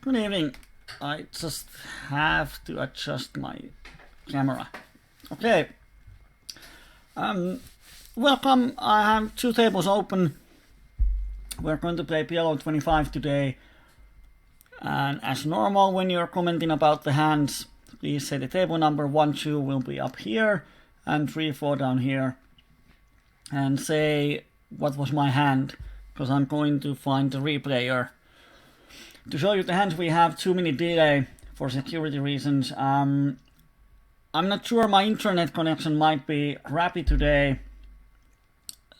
Good evening. I just have to adjust my camera. Okay. Welcome. I have two tables open. We're going to play PLO 25 today. And as normal, when you're commenting about the hands, please say the table number 1, 2 will be up here and 3, 4 down here. And say what was my hand, because I'm going to find the replayer. To show you the hands, we have 2-minute delay for security reasons. I'm not sure, my internet connection might be crappy today.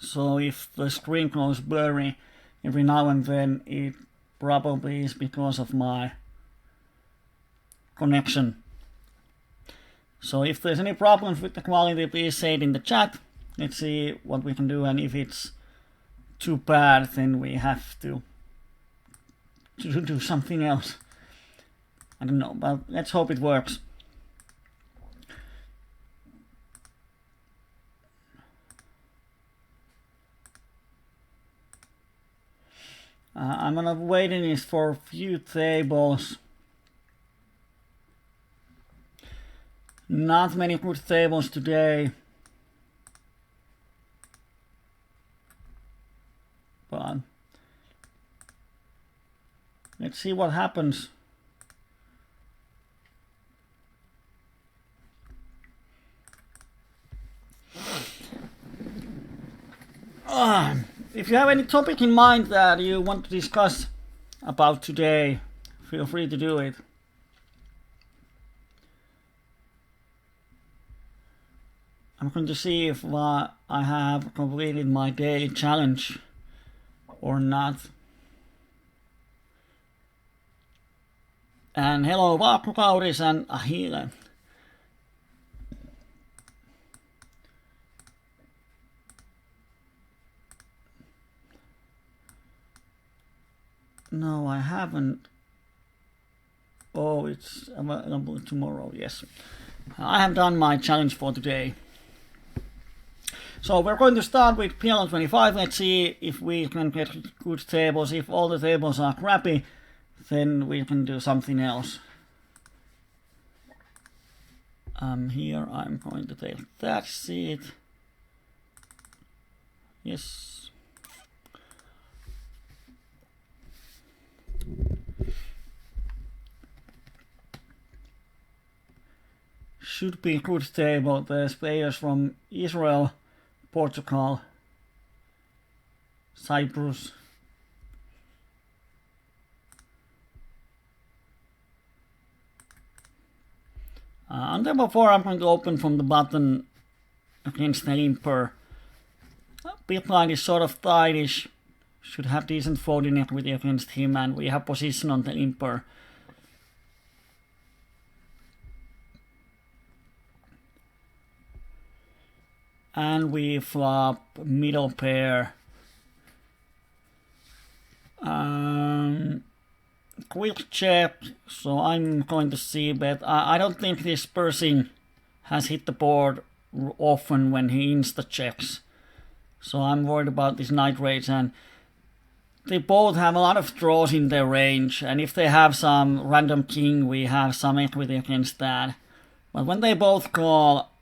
So if the screen goes blurry every now and then, it probably is because of my connection. So if there's any problems with the quality, please say it in the chat. Let's see what we can do, and if it's too bad, then we have to do something else. I don't know, but let's hope it works. I'm gonna waiting for a few tables. Not many good tables today. But let's see what happens. If you have any topic in mind that you want to discuss about today, feel free to do it. I'm going to see if I have completed my daily challenge or not. And hello Vaakukauris and Ahile. No, I haven't. Oh, it's available tomorrow, yes. I have done my challenge for today. So we're going to start with PLO 25. Let's see if we can get good tables. If all the tables are crappy, then we can do something else. Here I'm going to take that seat. Yes. Should be a good table. There's players from Israel, Portugal, Cyprus. On table 4, I'm going to open from the button against the limper. Bitline is sort of tightish. Should have decent folding equity against him, and we have position on the limper. And we flop middle pair. Quick check, so I'm going to see bet. I don't think this person has hit the board often when he insta checks. So I'm worried about this night raise, and they both have a lot of draws in their range, and if they have some random king, we have some equity against that. But when they both call,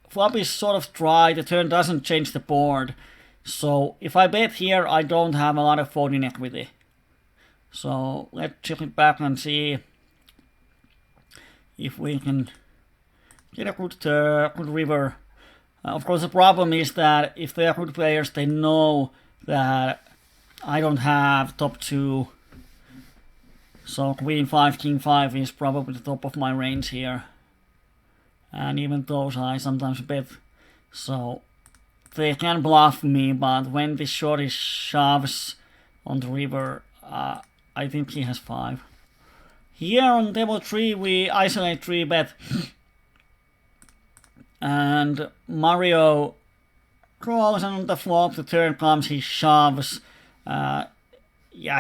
flop is sort of dry, the turn doesn't change the board. So if I bet here, I don't have a lot of folding equity. So let's check it back and see if we can get a good river. Of course, the problem is that if they are good players, they know that I don't have top 2. So Queen 5, King 5 is probably the top of my range here. And even those I sometimes bet. So they can bluff me, but when this short is shoves on the river, I think he has 5. Here on table 3 we isolate 3 bet. And Mario calls, and on the flop the turn comes, he shoves. Yeah,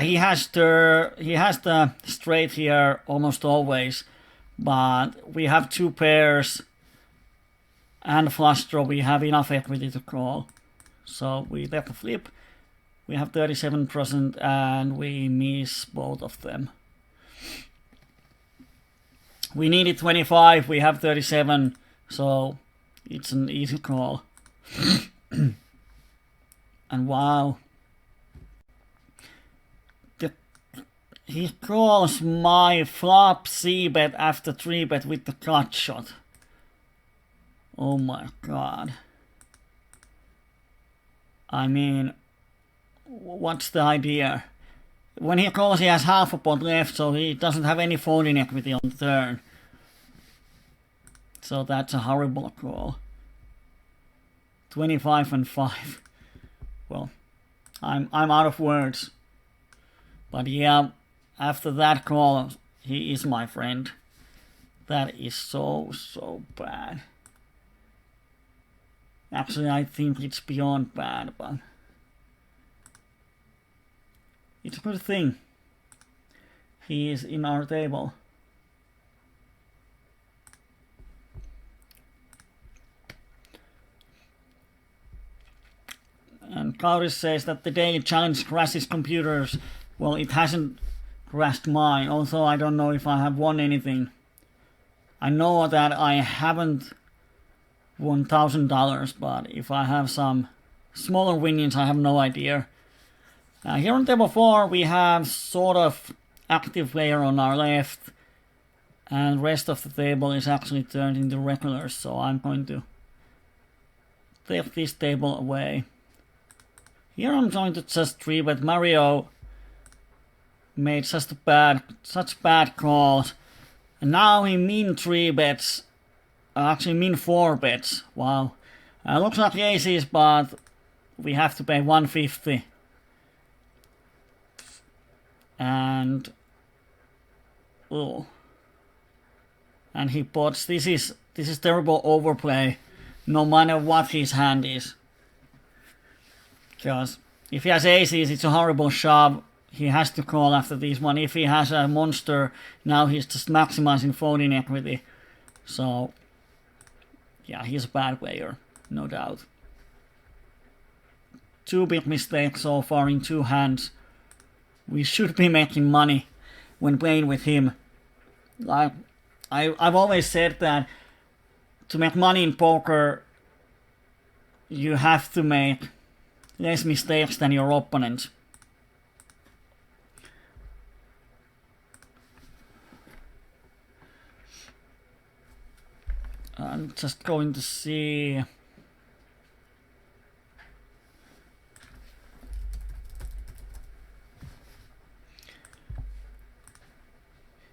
he has the straight here almost always, but we have 2 pairs and flush draw. We have enough equity to call, so we let the flip. We have 37% and we miss both of them. We needed 25, we have 37, so it's an easy call. And wow. He calls my flop c-bet after 3-bet with the cut shot. Oh my god. I mean, what's the idea? When he calls, he has half a pot left, so he doesn't have any folding equity on the turn. So that's a horrible call. 25 and 5. Well, I'm out of words. But yeah, after that call, he is my friend. That is so bad. Actually, I think it's beyond bad, but it's a good thing he is in our table. And Kauris says that the daily challenge crashes computers. Well, it hasn't crashed mine, although I don't know if I have won anything. I know that I haven't won $1,000, but if I have some smaller winnings, I have no idea. Here on table 4, we have sort of active player on our left, and the rest of the table is actually turned into regulars, so I'm going to take this table away. Here I'm going to just 3-bet. Mario made such bad calls, and now he min 3-bets. Actually min 4-bets. Wow. Looks like aces, but we have to pay 150. And oh, and he pots. This is terrible overplay, no matter what his hand is. Because if he has aces, it's a horrible shove. He has to call after this one. If he has a monster, now he's just maximizing folding equity. So yeah, he's a bad player, no doubt. 2 big mistakes so far in 2 hands. We should be making money when playing with him. Like I've always said that to make money in poker, you have to make less mistakes than your opponent. I'm just going to see.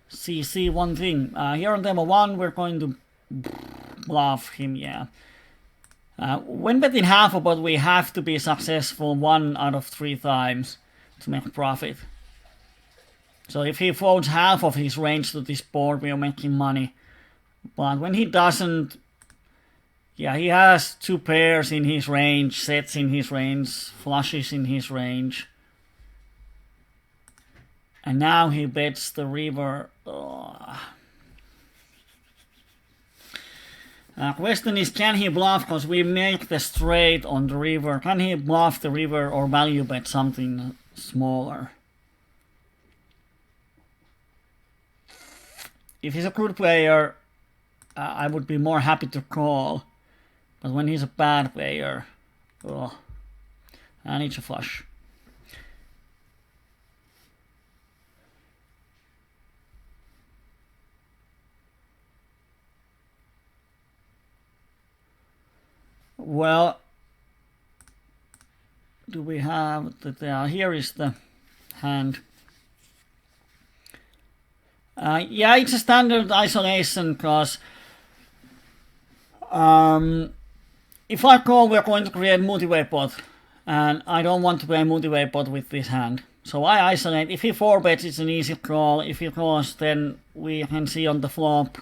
See one thing. Here on demo 1, we're going to bluff him, yeah. When betting half a pot, we have to be successful 1 out of 3 times to make profit. So if he folds half of his range to this board, we are making money. But when he doesn't, yeah, he has 2 pairs in his range, sets in his range, flushes in his range. And now he bets the river. Question is, can he bluff? Because we make the straight on the river. Can he bluff the river or value bet something smaller? If he's a good player, I would be more happy to call. But when he's a bad player, I need to flush. Well, do we have the here is the hand. Yeah, it's a standard isolation because if I call, we're going to create multi-way pot, and I don't want to play multi-way pot with this hand. So I isolate. If he 4-bets, it's an easy call. If he calls, then we can see on the flop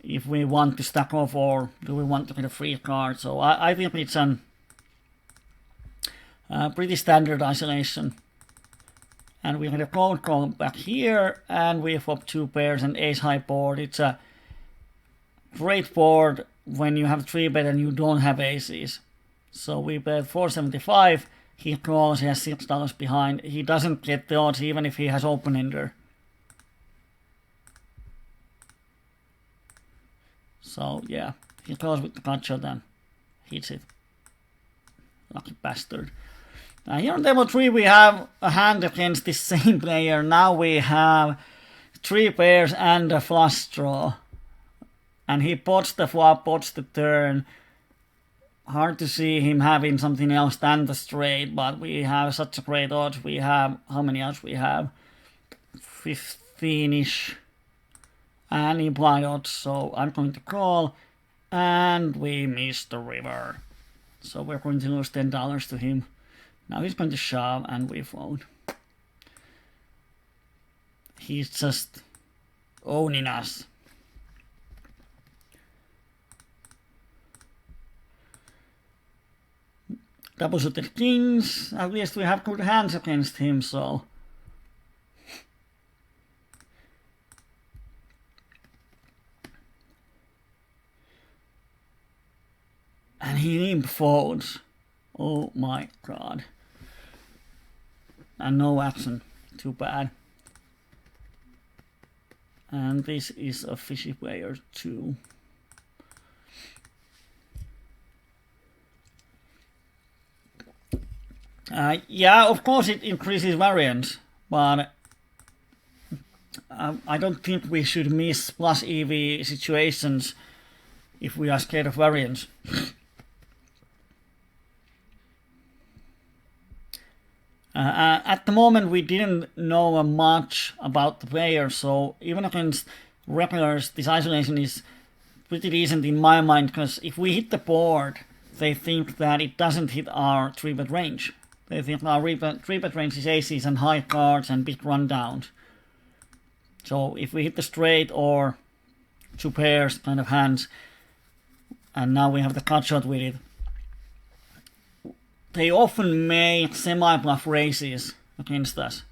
if we want to stack off or do we want to get a free card. So I think it's a pretty standard isolation. And we get a cold call back here, and we flop 2 pairs and ace high board. It's a great board when you have 3-bet and you don't have aces. So we bet 475. He calls, he has $6 behind. He doesn't get the odds even if he has open-ender. So yeah, he goes with the cut shot and hits it. Lucky bastard. Here on table 3 we have a hand against the same player. Now we have 3 pairs and a flush draw. And he pots the flop, pots the turn. Hard to see him having something else than the straight, but we have such a great odds. We have, how many odds we have? 15-ish. And implied odds, so I'm going to call. And we miss the river. So we're going to lose $10 to him. Now he's going to shove and we fold. He's just owning us. Double suited kings. At least we have good hands against him, so. And he limp folds. Oh my god. And no action. Too bad. And this is a fishy player too. Yeah, of course it increases variance, but I don't think we should miss plus EV situations if we are scared of variance. At the moment we didn't know much about the player, so even against regulars this isolation is pretty decent in my mind, because if we hit the board they think that it doesn't hit our 3-bet range. They think our 3-bet range is aces and high cards and big rundowns. So if we hit the straight or 2 pairs kind of hands, and now we have the cut shot with it, they often make semi-bluff raises against us.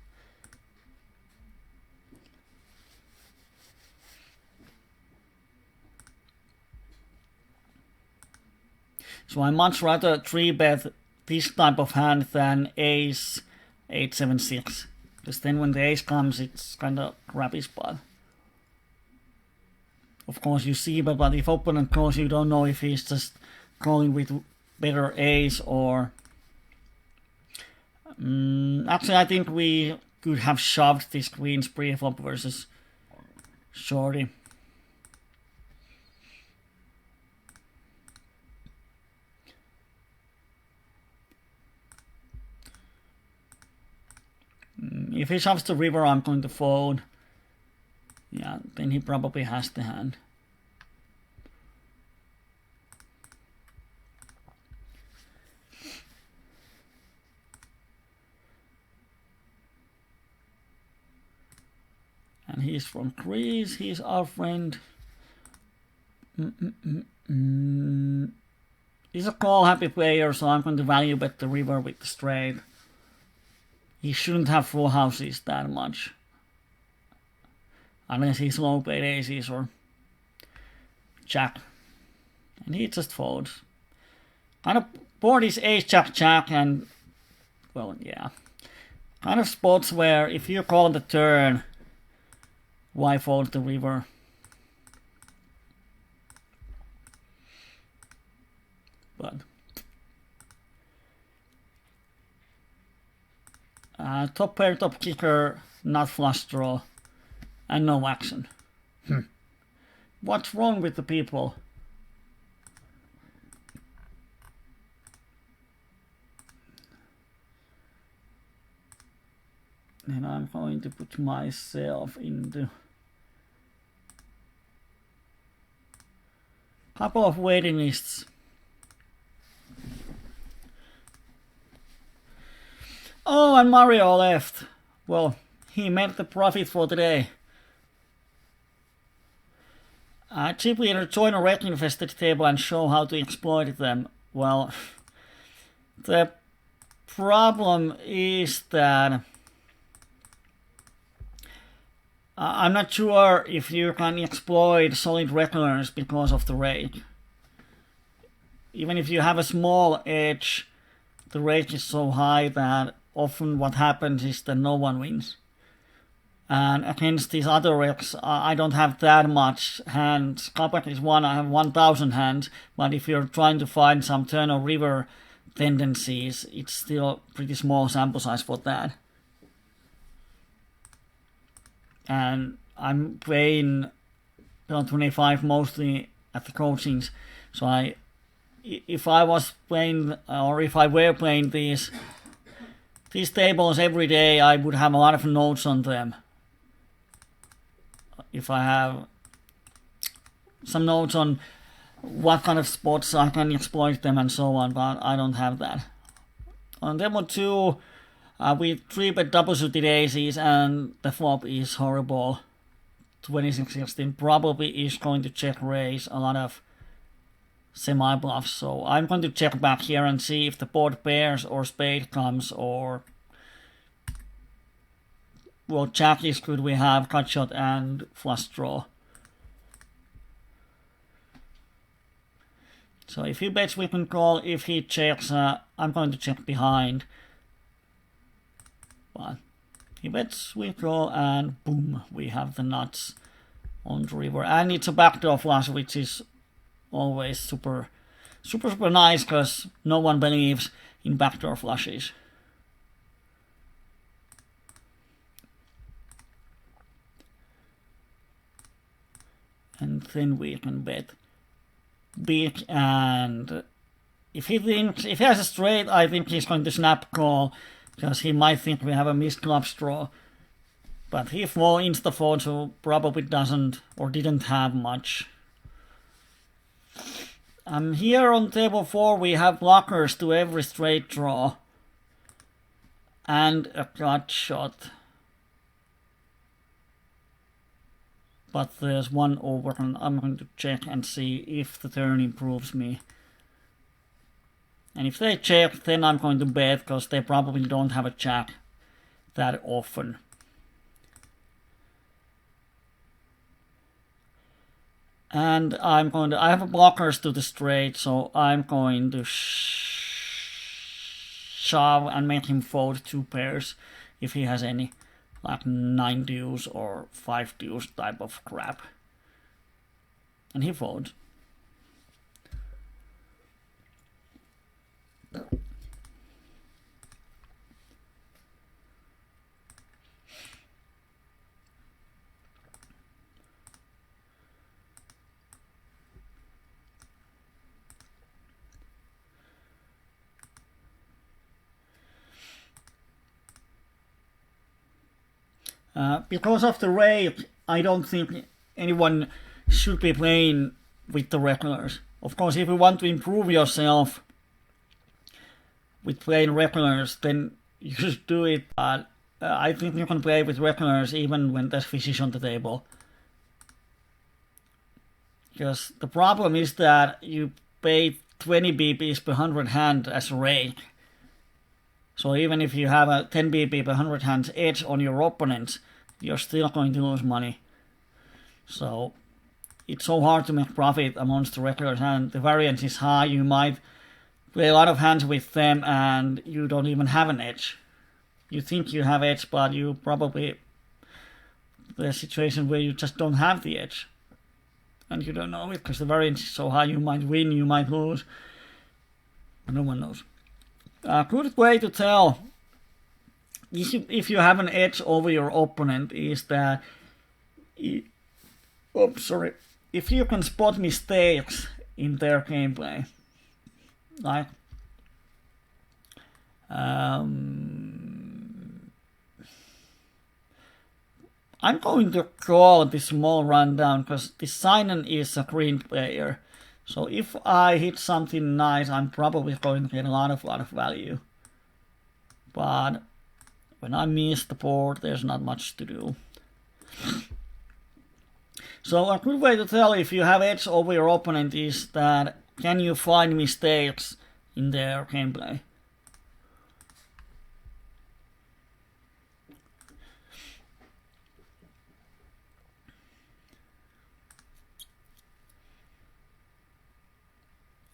So I much rather 3-bet this type of hand than ace 8-7-6. Because then when the ace comes it's kind of crappy spot. Of course you see, but if opponent calls you don't know if he's just calling with better ace or... actually I think we could have shoved this queen's pre-flop versus shorty. If he shoves the river, I'm going to fold. Yeah, then he probably has the hand. And he's from Greece, he's our friend. He's a call happy player, so I'm going to value bet the river with the straight. He shouldn't have full houses that much. Unless he's low played aces or jack. And he just folds. Kind of board is ace jack jack and, well, yeah. Kind of spots where if you call the turn, why fold the river? But top pair, top kicker, not flush draw, and no action. What's wrong with the people? And I'm going to put myself into a couple of waiting lists. Oh, and Mario left. Well, he made the profit for today. Chip leader join a wreck infested table and show how to exploit them. Well, the problem is that I'm not sure if you can exploit solid regulars because of the rake. Even if you have a small edge, the rake is so high that often what happens is that no one wins. And against these other wrecks, I don't have that much hands. Kyyberi is one, I have 1000 hands, but if you're trying to find some turn or river tendencies, it's still pretty small sample size for that. And I'm playing Pelon 25 mostly at the coachings, so if I was playing, or if I were playing these tables every day, I would have a lot of notes on them. If I have some notes on what kind of spots I can exploit them and so on, but I don't have that. On demo 2, we 3-bet double-suited aces and the flop is horrible. 26-16 probably is going to check raise a lot of semi-bluffs, so I'm going to check back here and see if the board pairs or spade comes, or well, jack is good, we have cut shot and flush draw. So if he bets we can call, if he checks I'm going to check behind. But he bets we call and boom, we have the nuts on the river. And it's a backdoor flush, which is always super nice because no one believes in backdoor flushes. And then we can bet big, and if he has a straight, I think he's going to snap call because he might think we have a missed club draw. But he insta-fold, so probably doesn't or didn't have much. Here on table 4 we have blockers to every straight draw and a cut shot. But there's one over, and I'm going to check and see if the turn improves me. And if they check, then I'm going to bet, because they probably don't have a jack that often. And I have a blockers to the straight, so I'm going to shove and make him fold 2 pairs if he has any. Like 9 deuce or 5 deuce type of crap. And he folds. Because of the rate, I don't think anyone should be playing with the regulars. Of course, if you want to improve yourself with playing regulars, then you should do it. But I think you can play with regulars even when there's fishes on the table. Because the problem is that you pay 20 BPs per 100 hand as a rate. So even if you have a 10 BP per 100 hands edge on your opponents, you're still going to lose money. So it's so hard to make profit amongst the regulars, and the variance is high. You might play a lot of hands with them and you don't even have an edge. You think you have edge, but you probably there's a situation where you just don't have the edge. And you don't know it because the variance is so high. You might win, you might lose. No one knows. A good way to tell if you have an edge over your opponent is that if you can spot mistakes in their gameplay. Like I'm going to call this small rundown because this Sinan is a green player. So if I hit something nice, I'm probably going to get a lot of value. But when I miss the board, there's not much to do. So a good way to tell if you have edge over your opponent is that can you find mistakes in their gameplay?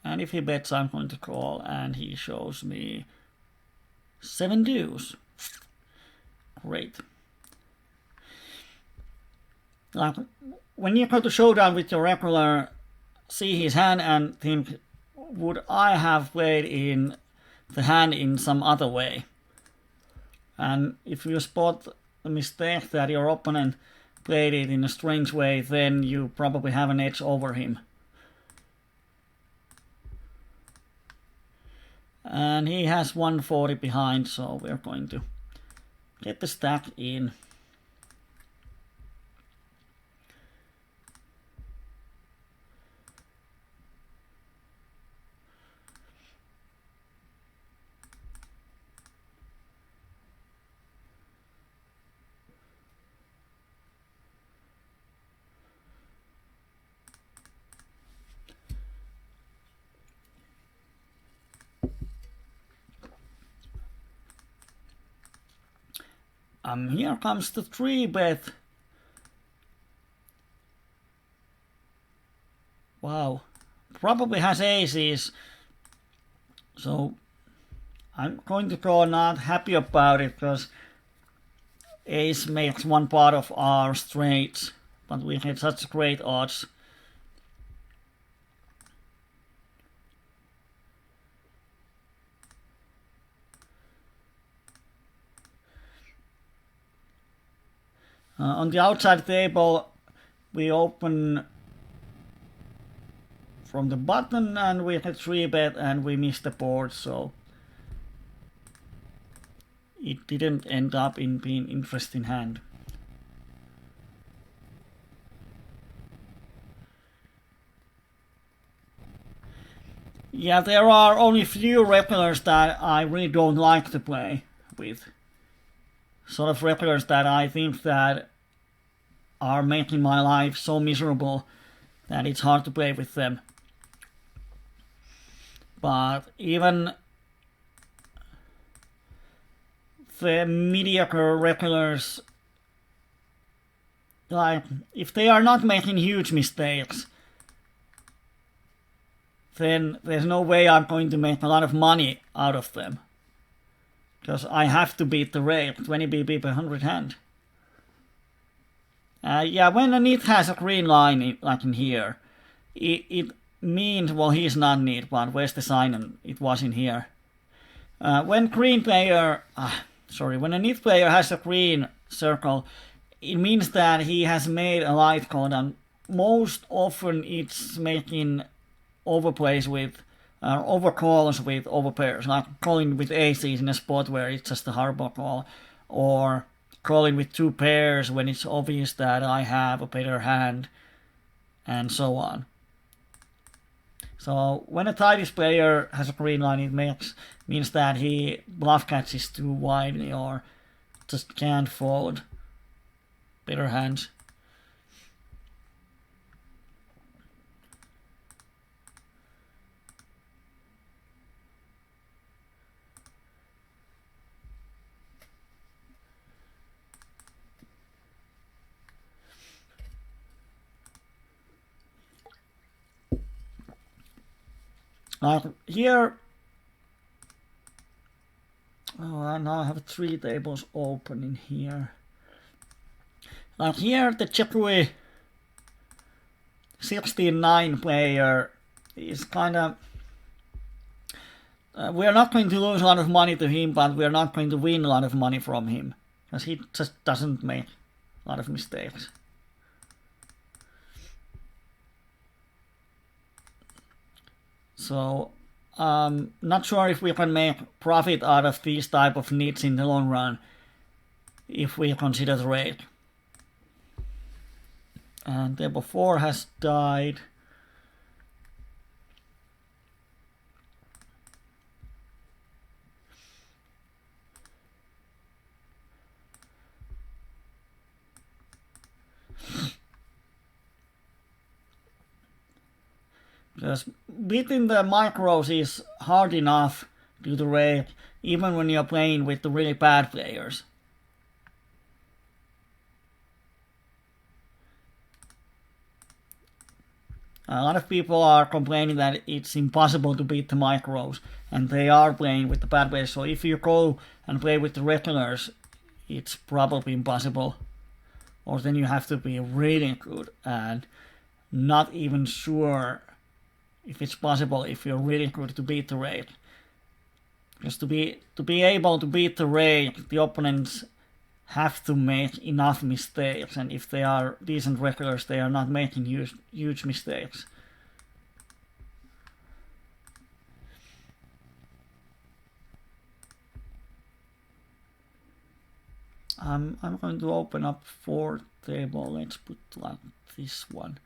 And if he bets, I'm going to call, and he shows me 7 deuce. Great. Like, when you go to showdown with your regular, see his hand and think, would I have played in the hand in some other way? And if you spot the mistake that your opponent played it in a strange way, then you probably have an edge over him. And he has 140 behind, so we're going to get the stack in. Here comes the 3-bet. Wow. Probably has aces. So I'm going to go not happy about it, because ace makes one part of our straights, but we get such great odds. On the outside table, we open from the button and we had 3-bet and we missed the board, so it didn't end up in being interesting hand. Yeah, there are only few regulars that I really don't like to play with. Sort of regulars that I think that are making my life so miserable that it's hard to play with them. But even the mediocre regulars, like, if they are not making huge mistakes, then there's no way I'm going to make a lot of money out of them. Because I have to beat the rate, 20 BB per 100 hand. Yeah, when a nit has a green line, like in here, it means, well, he's not nit, but where's the sign? And it was in here. When green player, when a nit player has a green circle, it means that he has made a light code, and most often it's making overplays with, overcalls with overpairs, like calling with aces in a spot where it's just a hardball call, or calling with 2 pairs when it's obvious that I have a better hand, and so on. So when a Tightest player has a green line, it means that he bluff catches too widely or just can't fold better hands. Like here, I now have 3 tables open in here. Like here, the Kyyberi 16-9 player is kind of. We are not going to lose a lot of money to him, but we are not going to win a lot of money from him, because he just doesn't make a lot of mistakes. So, not sure if we can make profit out of these type of nits in the long run, if we consider the rate. And table 4 has died. Because beating the micros is hard enough due to rate, even when you're playing with the really bad players. A lot of people are complaining that it's impossible to beat the micros, and they are playing with the bad players. So if you go and play with the regulars, it's probably impossible or then you have to be really good and not even sure if it's possible if you're really good to beat the rate. Because to be able to beat the rate, the opponents have to make enough mistakes, and if they are decent regulars, they are not making huge mistakes. I'm going to open up 4 table. Let's put like this one.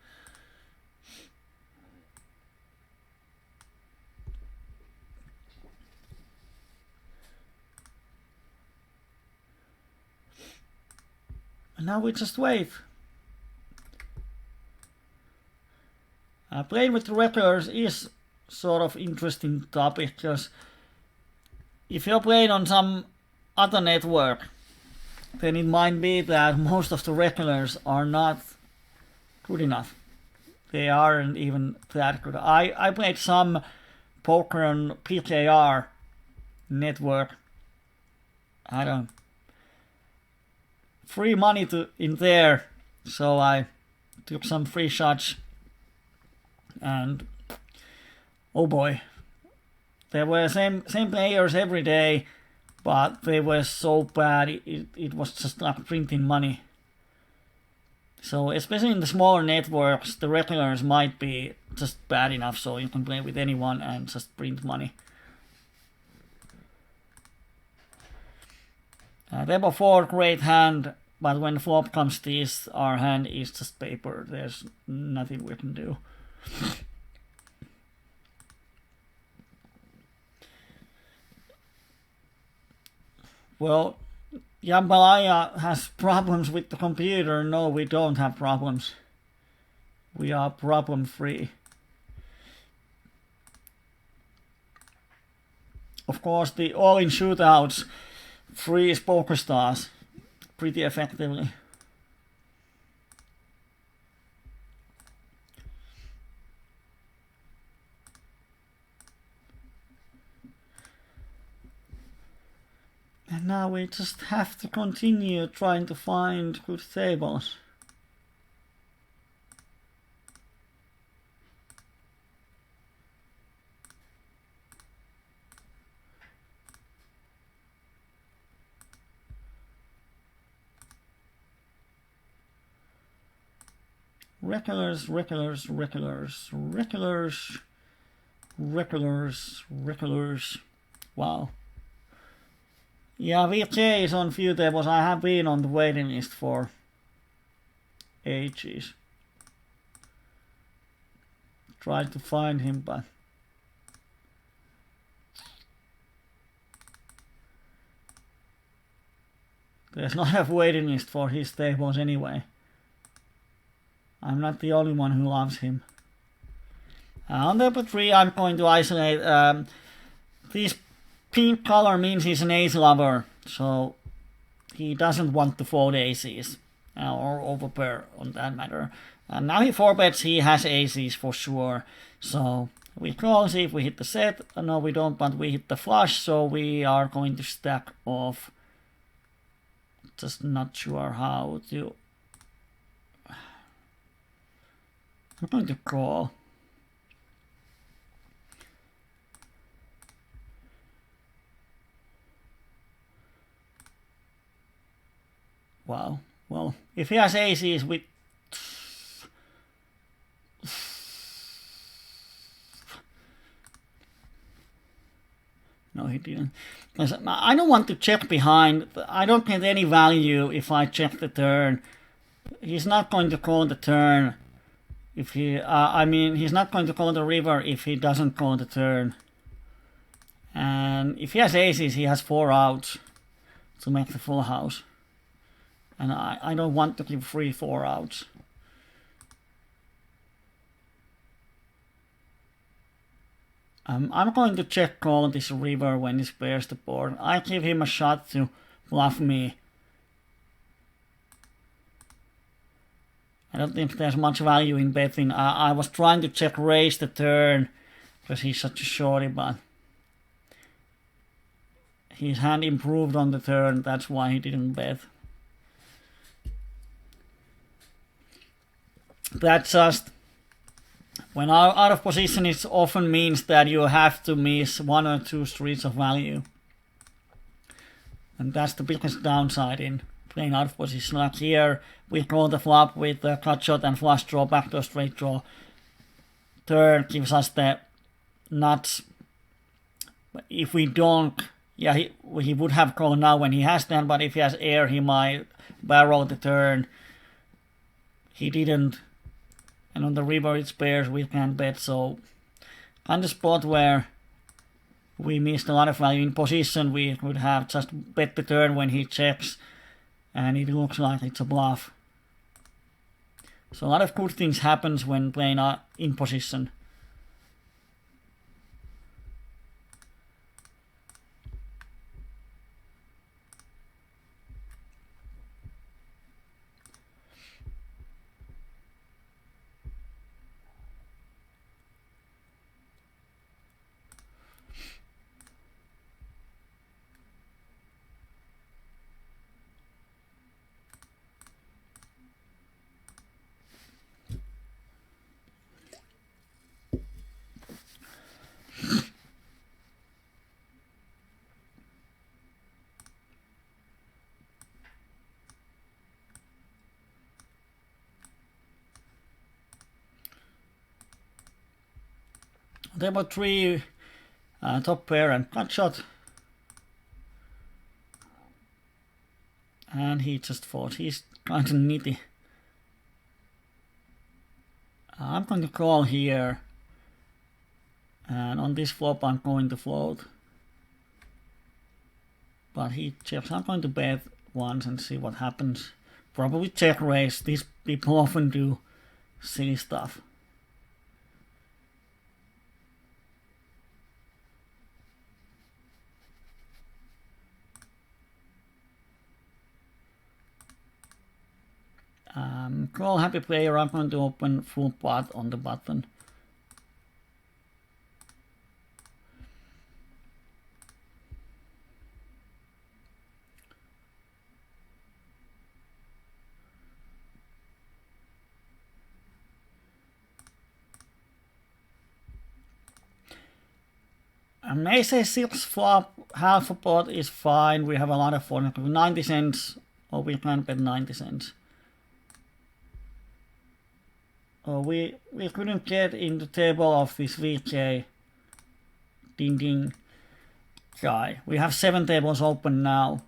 And now we just wait. Playing with the regulars is sort of interesting topic, because if you're playing on some other network, then it might be that most of the regulars are not good enough. They aren't even that good. I played some poker on PKR network. I don't free money in there, so I took some free shots, and oh boy, there were same players every day, but they were so bad it was just like printing money. So especially in the smaller networks, the regulars might be just bad enough so you can play with anyone and just print money. Table 4, great hand, but when flop comes this, our hand is just paper. There's nothing we can do. Well, Jambalaya has problems with the computer. No, we don't have problems. We are problem free. Of course, the all-in shootouts freeze poker stars pretty effectively. And now we just have to continue trying to find good tables. Regulars. Wow. Yeah, VJ is on few tables. I have been on the waiting list for ages. Tried to find him, but there's not a waiting list for his tables anyway. I'm not the only one who loves him. On table 3, I'm going to isolate. This pink color means he's an ace lover, so he doesn't want to fold aces, or overpair on that matter. And now he 4-bets, he has aces for sure. So we call, see if we hit the set. No, we don't, but we hit the flush, so we are going to stack off. Just not sure how to. I'm going to call. Wow. Well, if he has aces with. No, he didn't. I don't want to check behind. I don't get any value if I check the turn. He's not going to call the turn. If he, he's not going to call the river if he doesn't call the turn. And if he has aces, he has 4 outs to make the full house. And I don't want to give free 4 outs. I'm going to check call this river when he spares the board. I give him a shot to bluff me. I don't think there's much value in betting. I was trying to check raise the turn because he's such a shorty, but his hand improved on the turn. That's why he didn't bet. That just, when out of position, it often means that you have to miss 1 or 2 streets of value. And that's the biggest downside in playing out of position. Like here, we draw the flop with the cut shot and flush draw, backdoor straight draw. Turn gives us the nuts. If we don't, yeah, he would have called now when he has them, but if he has air, he might barrel the turn. He didn't. And on the river it's pairs, we can't bet, so kind of spot where we missed a lot of value in position. We would have just bet the turn when he checks, and it looks like it's a bluff. So a lot of good things happens when playing in position. There were 3 top pair and cut shot. And he just thought he's kind of nitty. I'm going to call here. And on this flop I'm going to float. But he checks. I'm going to bet once and see what happens. Probably check raise. These people often do silly stuff. Call happy player. I'm going to open full pot on the button. I may say 6 flop, half a pot is fine. We have a lot of fun. 90 cents, or we can bet 90 cents. Oh, we couldn't get in the table of this VK ding ding guy. We have 7 tables open now.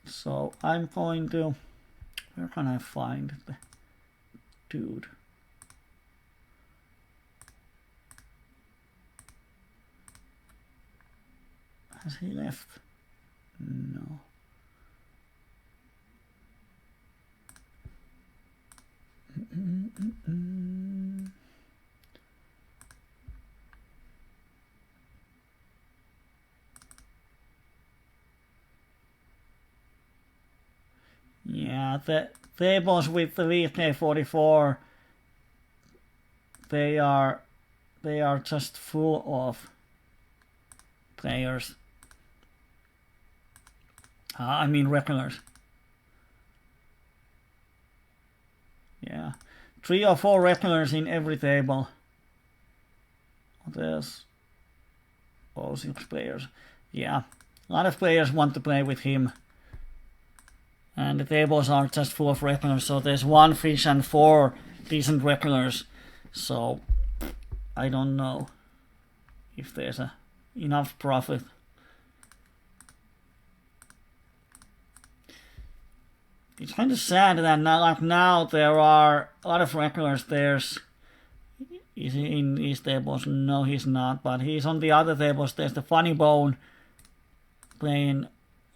So I'm going to, where can I find the dude? Has he left? No. Yeah, the tables with the VK44, they are just full of players. I mean regulars. Yeah, 3 or 4 regulars in every table. There's 6 players. Yeah, a lot of players want to play with him. And the tables are just full of regulars, so there's 1 fish and 4 decent regulars. So I don't know if there's enough profit. It's kind of sad that now there are a lot of regulars. Is he in these tables? No, he's not, but he's on the other tables. There's the Funny Bone playing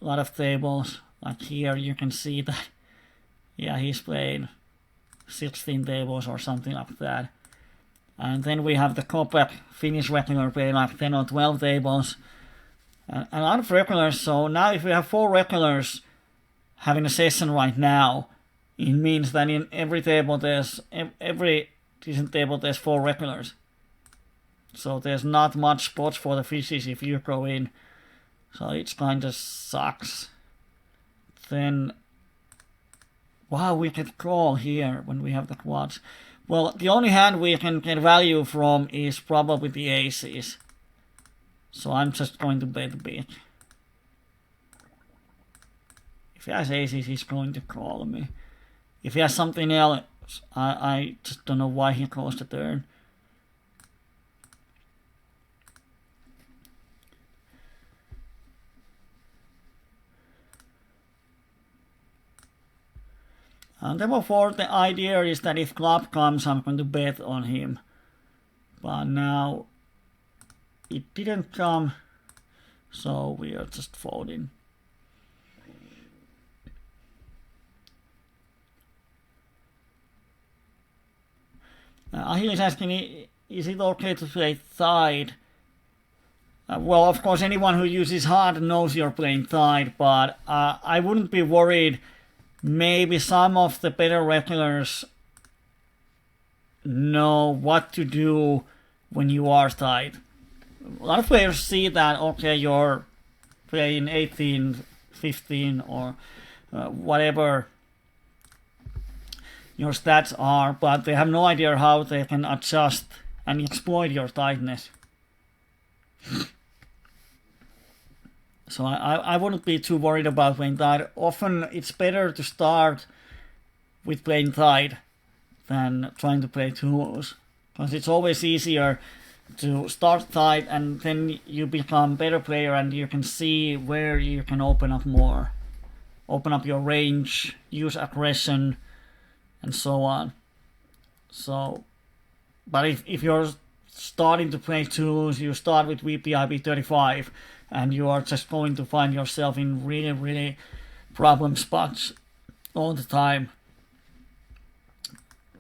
a lot of tables. Like here you can see that, yeah, he's played 16 tables or something like that. And then we have the Kopeck Finnish regular playing like 10 or 12 tables. And a lot of regulars, so now if we have 4 regulars having a session right now, it means that in every table every decent table there's 4 regulars. So there's not much spots for the fishes if you go in. So it kind of sucks. Then, wow, we can call here when we have the quads. Well, the only hand we can get value from is probably the aces. So I'm just going to bet big. If he has aces, he's going to call me. If he has something else, I just don't know why he calls the turn. And therefore the idea is that if club comes, I'm going to bet on him. But now it didn't come, so we are just folding. He is asking, is it okay to play tied? Well, of course, anyone who uses heart knows you're playing tied, but I wouldn't be worried. Maybe some of the better regulars know what to do when you are tied. A lot of players see that, okay, you're playing 18, 15 or whatever your stats are, but they have no idea how they can adjust and exploit your tightness. So I wouldn't be too worried about playing tied. Often it's better to start with playing tied than trying to play twos, because it's always easier to start tight and then you become better player and you can see where you can open up more, open up your range, use aggression, and so on. So, but if you're starting to play twos, you start with VPIB 35 and you are just going to find yourself in really problem spots all the time.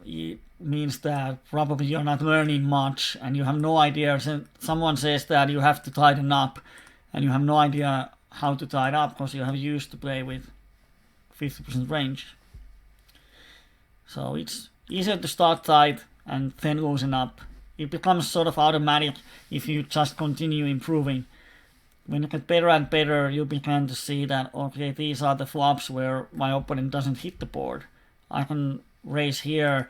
It means that probably you're not learning much and you have no idea. Someone says that you have to tighten up and you have no idea how to tie it up because you have used to play with 50% range. So it's easier to start tight and then loosen up. It becomes sort of automatic if you just continue improving. When you get better and better, you begin to see that, okay, these are the flops where my opponent doesn't hit the board. I can raise here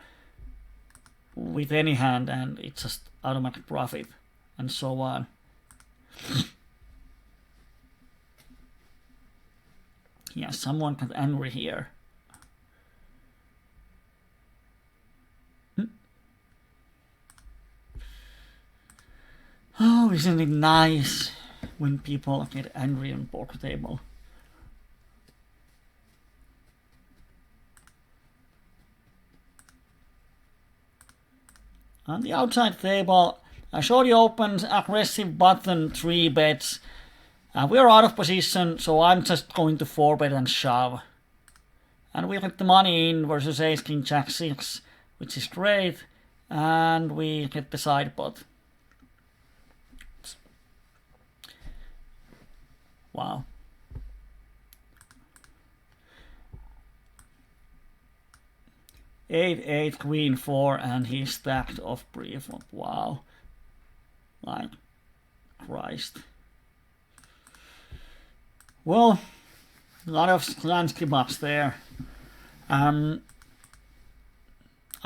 with any hand and it's just automatic profit, and so on. Yeah, someone got angry here. Oh, isn't it nice when people get angry on poker table? On the outside table, Shorty opens, aggressive button, 3 bets. We are out of position, so I'm just going to 4-bet and shove. And we get the money in versus Ace King Jack 6, which is great. And we get the side pot. Wow. Eight, queen 4, and he stacked off pre-flop. Wow. Like, Christ. Well, a lot of Slansky bucks there. I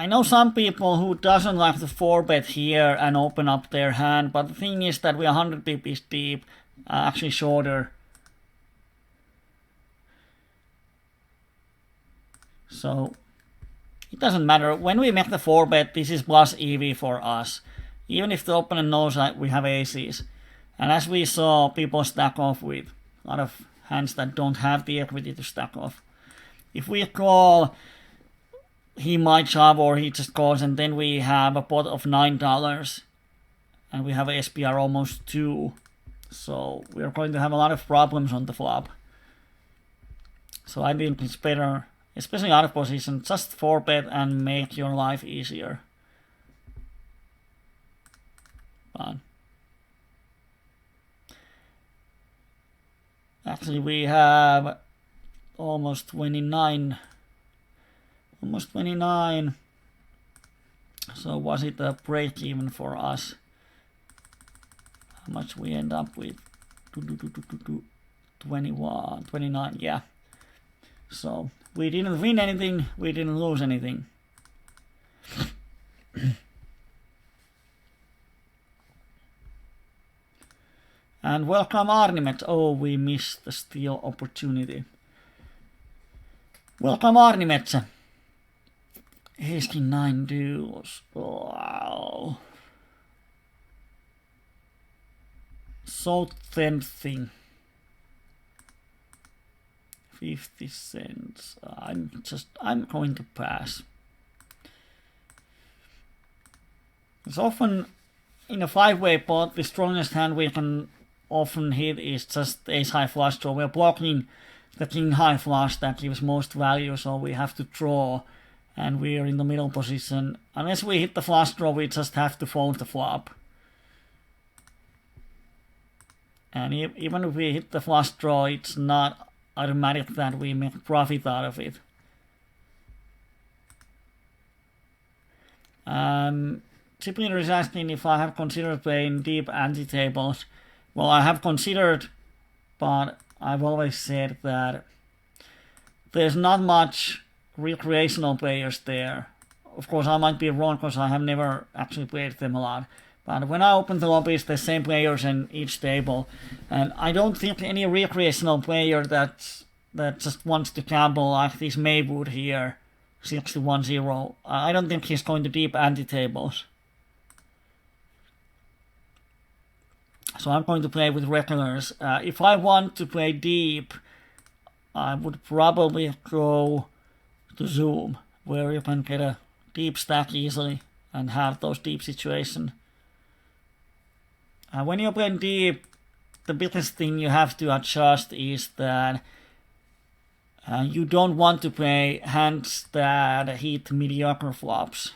know some people who doesn't like to 4-bet here and open up their hand, but the thing is that we are 100 pips deep, actually shorter. So it doesn't matter. When we make the 4-bet, this is plus EV for us. Even if the opponent knows that we have aces. And as we saw, people stack off with a lot of hands that don't have the equity to stack off. If we call, he might shove or he just calls, and then we have a pot of $9. And we have a SPR almost 2. So we're going to have a lot of problems on the flop. So I think it's better, especially out of position, just 4-bet and make your life easier. But actually we have almost 29. So was it a break even for us? How much we end up with? 21, 29, yeah. So we didn't win anything, we didn't lose anything. And welcome Arnimet. Oh, we missed the steal opportunity. Welcome Arnimet. Ace king 9 duels. Wow. So tempting. 50 cents. I'm going to pass. It's often in a 5-way pot, the strongest hand we can often hit is just ace high flush draw. We're blocking the king high flush that gives most value, so we have to draw, and we're in the middle position. Unless we hit the flush draw, we just have to fold the flop. And even if we hit the flush draw, it's not automatic that we make profit out of it. Typically is asking if I have considered playing deep ante-tables. Well, I have considered, but I've always said that there's not much recreational players there. Of course, I might be wrong because I have never actually played them a lot. But when I open the lobbies, the same players in each table. And I don't think any recreational player that just wants to gamble like this Maywood here, 61-0, I don't think he's going to deep ante-tables. So I'm going to play with regulars. If I want to play deep, I would probably go to Zoom, where you can get a deep stack easily and have those deep situations. When you're playing deep, the biggest thing you have to adjust is that you don't want to play hands that hit mediocre flops.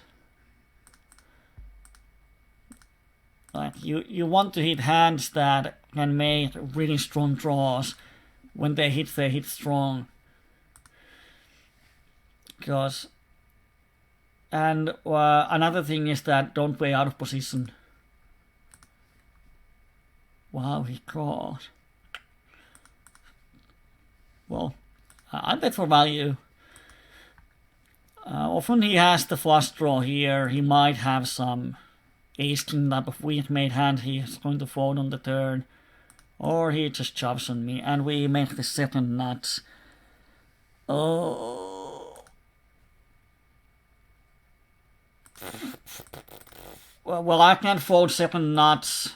Like you want to hit hands that can make really strong draws. When they hit strong. And another thing is that don't play out of position. Wow, he called. Well, I bet for value. Often he has the flush draw here. He might have some ace king type of weak made hand he's going to fold on the turn. Or he just chops on me and we make the second nuts. Oh. Well, I can't fold second nuts.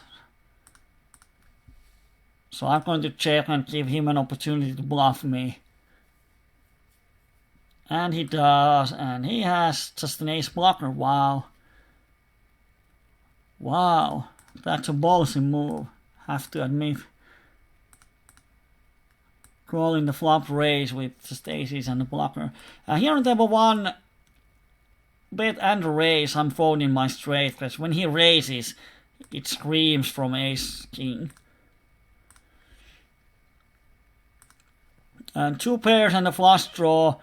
So I'm going to check and give him an opportunity to bluff me. And he does, and he has just an ace blocker. Wow. Wow, that's a ballsy move, have to admit. Calling the flop raise with just aces and a blocker. Here on table 1, bet and raise, I'm folding my straight, because when he raises, it screams from ace king. And 2 pairs and a flush draw.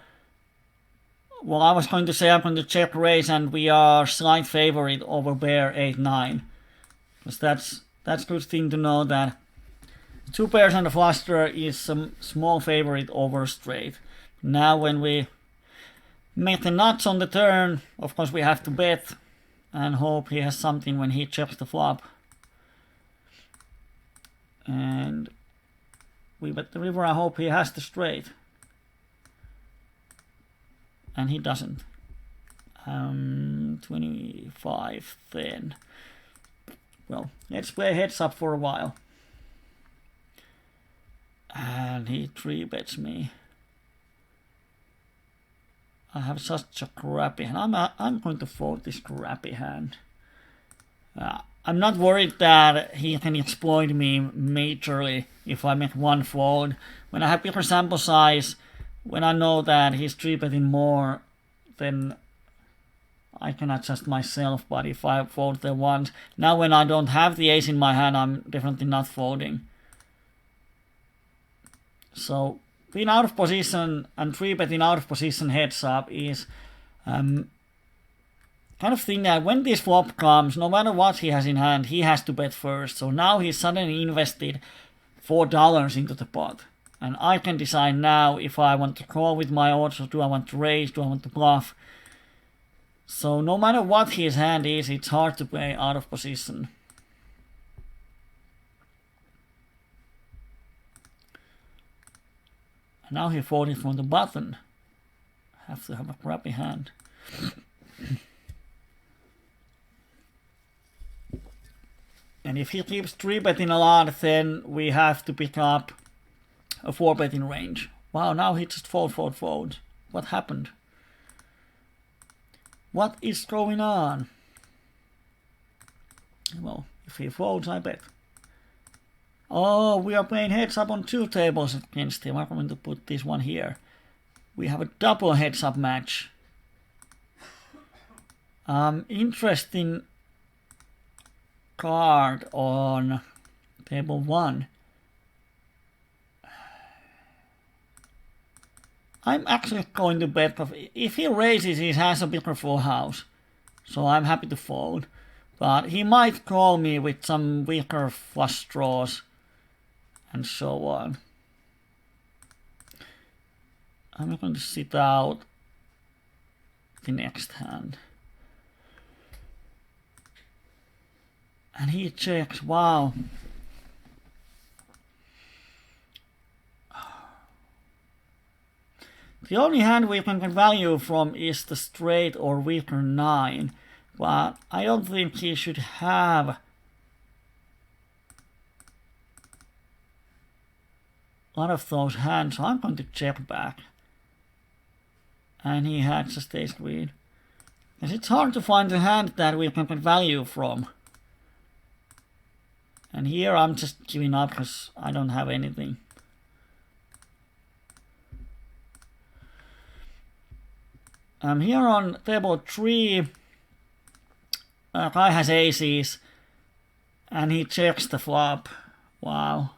Well, I was going to say I'm going to check raise and we are slight favorite over bear 8-9. Because that's good thing to know that 2 pairs and a flush draw is some small favorite over straight. Now when we make the nuts on the turn, of course we have to bet and hope he has something when he checks the flop. And we bet the river, I hope he has the straight. And he doesn't. 25 then. Well, let's play heads up for a while. And he 3-bets me. I have such a crappy hand. I'm going to fold this crappy hand. I'm not worried that he can exploit me majorly if I make one fold. When I have bigger sample size, when I know that he's 3-betting more, then I can adjust myself. But if I fold the ones, now when I don't have the ace in my hand, I'm definitely not folding. So being out of position and 3-betting out of position heads up is kind of thing that when this flop comes, no matter what he has in hand, he has to bet first. So now he's suddenly invested $4 into the pot. And I can decide now if I want to call with my odds or do I want to raise, do I want to bluff. So no matter what his hand is, it's hard to play out of position. And now he folded from the button. Have to have a crappy hand. And if he keeps 3-betting a lot, then we have to pick up a 4-betting range. Wow, now he just fold. What happened? What is going on? Well, if he folds, I bet. Oh, we are playing heads up on 2 tables against him. I'm going to put this one here. We have a double heads up match. Interesting card on table 1. I'm actually going to bet if he raises, he has a bigger full house. So I'm happy to fold. But he might call me with some weaker flush draws and so on. I'm going to sit out the next hand. And he checks, wow. The only hand we can get value from is the straight or weaker 9, but I don't think he should have a lot of those hands, so I'm going to check back. And he had just ace queen. Because it's hard to find a hand that we can get value from. And here I'm just giving up because I don't have anything. Here on table 3, guy has aces, and he checks the flop. Wow.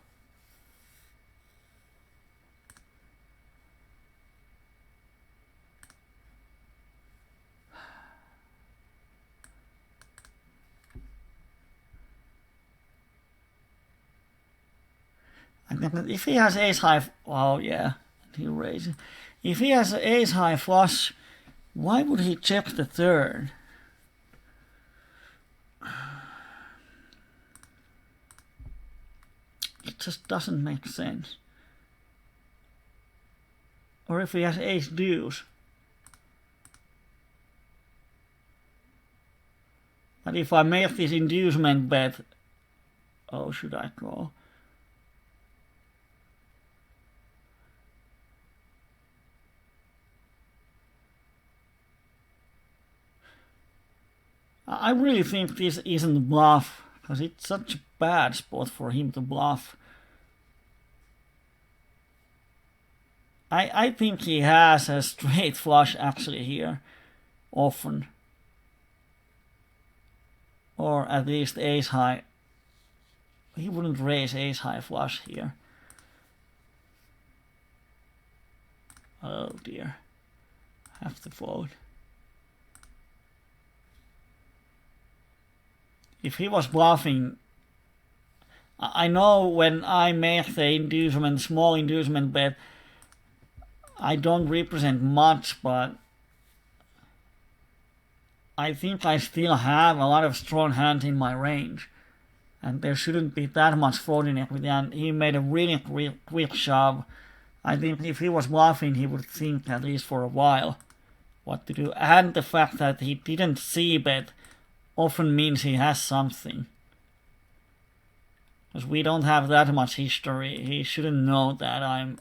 And if he has ace high, oh yeah, he raises. If he has ace high flush, why would he check the turn? It just doesn't make sense. Or if he has ace deuce. But if I make this inducement bet, oh, should I call? I really think this isn't bluff, because it's such a bad spot for him to bluff. I think he has a straight flush actually here, often. Or at least ace high. He wouldn't raise ace high flush here. Oh dear. Have to fold. If he was bluffing, I know when I make the inducement, small inducement bet, I don't represent much, but I think I still have a lot of strong hands in my range. And there shouldn't be that much folding equity, and he made a really quick shove. I think if he was bluffing, he would think, at least for a while, what to do. And the fact that he didn't see bet often means he has something. Because we don't have that much history. He shouldn't know that I'm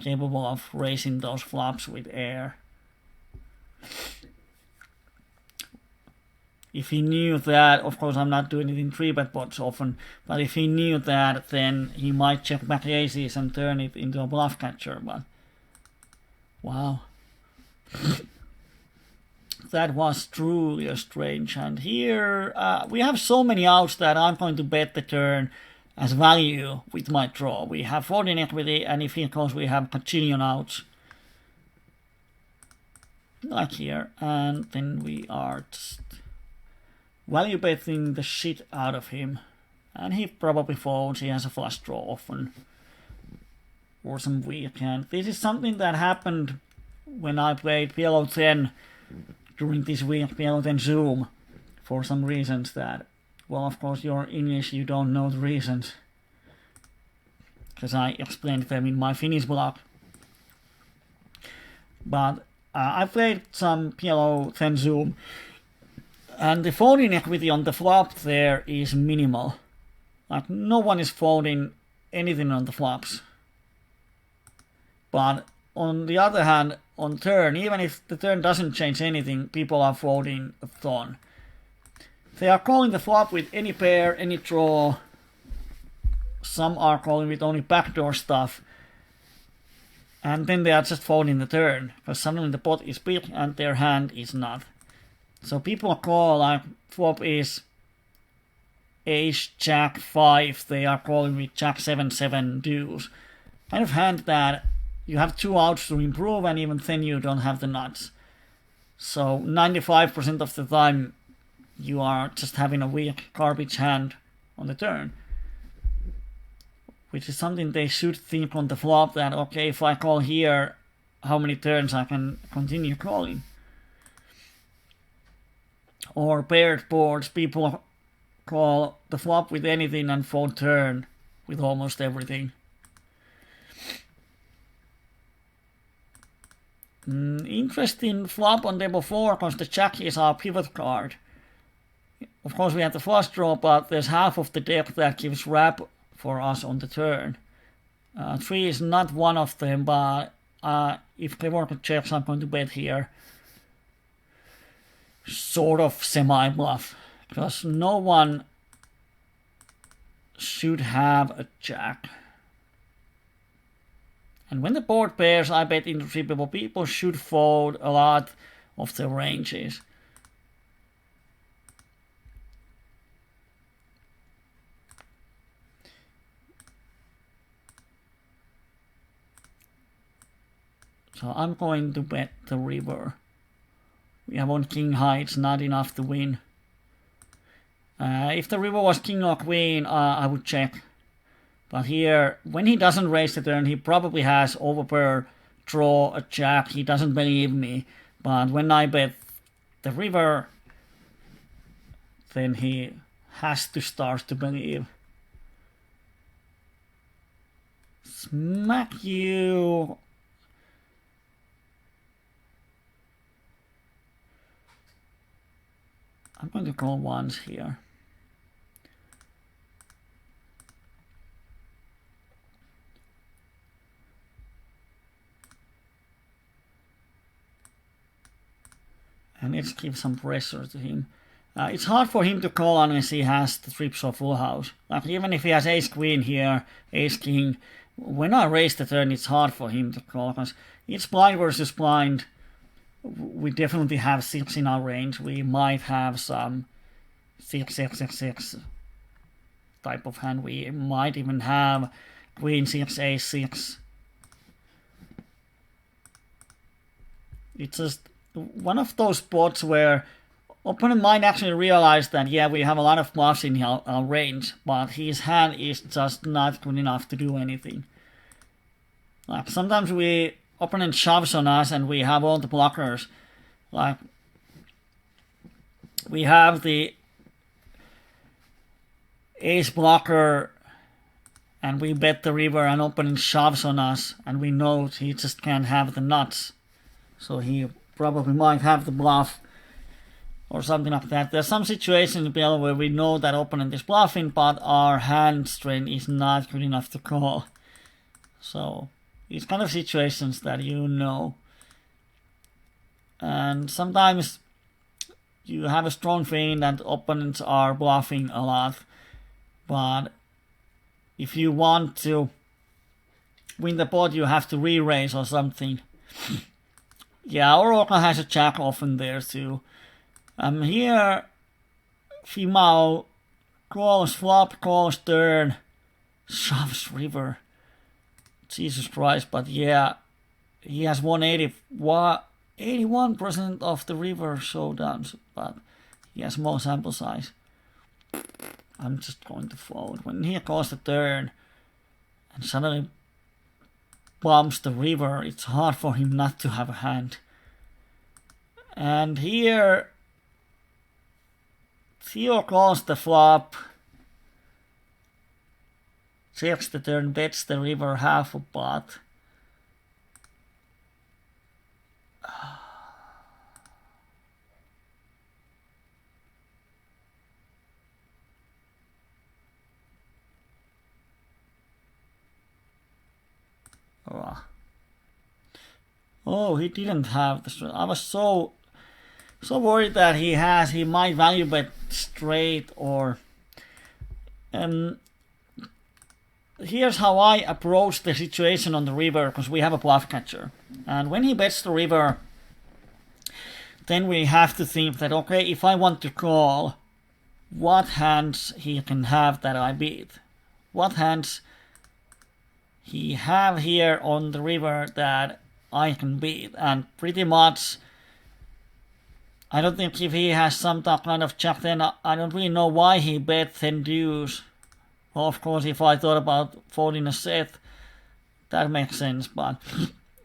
capable of raising those flops with air. If he knew that, of course I'm not doing it in 3-bet pots often, but if he knew that, then he might check back aces and turn it into a bluff catcher, but wow. That was truly a strange hand. Here, we have so many outs that I'm going to bet the turn as value with my draw. We have folding equity, and if he calls, we have a bajillion outs. Like here, and then we are just value betting the shit out of him. And he probably folds, he has a flush draw often. Or some weak hand. This is something that happened when I played PLO 10 during this week, Pielo then Zoom for some reasons that, well, of course, you're English, you don't know the reasons, because I explained them in my Finnish blog. But I played some Pielo then Zoom, and the folding equity on the flop there is minimal. Like, no one is folding anything on the flops. But on the other hand, on turn, even if the turn doesn't change anything, people are folding a ton. They are calling the flop with any pair, any draw. Some are calling with only backdoor stuff. And then they are just folding the turn, because suddenly the pot is big and their hand is not. So people call, like, flop is ace, jack, 5, they are calling with jack 7 deuce. Kind of hand that you have 2 outs to improve, and even then you don't have the nuts. So 95% of the time you are just having a weak garbage hand on the turn. Which is something they should think on the flop, that okay, if I call here, how many turns I can continue calling. Or paired boards, people call the flop with anything and fold turn with almost everything. Interesting flop on table 4, because the jack is our pivot card. Of course we have the flush draw, but there's half of the deck that gives wrap for us on the turn. 3 is not one of them, but if Cleveland checks, I'm going to bet here. Sort of semi-bluff, because no one should have a jack. And when the board pairs, I bet into 3 people should fold a lot of the ranges. So I'm going to bet the river. We have on king high, it's not enough to win. If the river was king or queen, I would check. But here, when he doesn't raise the turn, he probably has overpair, draw, a jack. He doesn't believe me. But when I bet the river, then he has to start to believe. Smack you. I'm going to call once here. And let's give some pressure to him. It's hard for him to call unless he has the trips or full house. Like, even if he has ace queen here, ace king, when I raise the turn, it's hard for him to call, because it's blind versus blind. We definitely have 6 in our range. We might have some 6 type of hand. We might even have queen 6, ace 6. It's just one of those spots where opponent might actually realize that, yeah, we have a lot of bluffs in our range, but his hand is just not good enough to do anything. Like, sometimes opponent shoves on us and we have all the blockers. Like, we have the ace blocker and we bet the river, and opponent shoves on us and we know he just can't have the nuts. So he probably might have the bluff or something like that. There's some situations in Pielo where we know that opponent is bluffing, but our hand strength is not good enough to call. So it's kind of situations that you know. And sometimes you have a strong feeling that opponents are bluffing a lot. But if you want to win the pot, you have to re-raise or something. Yeah, Oroka has a jack often there too. Here, Fimao calls flop, calls turn, shoves river. Jesus Christ, but yeah, he has 81% of the river showdowns, but he has more sample size. I'm just going to fold. When he calls the turn and suddenly bumps the river, it's hard for him not to have a hand. And here Theo calls the flop, checks the turn, bets the river half a pot. Oh, he didn't have the. I was so worried that he might value bet straight or. Here's how I approach the situation on the river, because we have a bluff catcher, and when he bets the river, then we have to think that, okay, if I want to call, what hands he can have that I beat, what hands he have here on the river that I can beat. And pretty much I don't think if he has some kind of jack, then I don't really know why he bet 10 deuce. Well, of course, if I thought about folding a set, that makes sense, but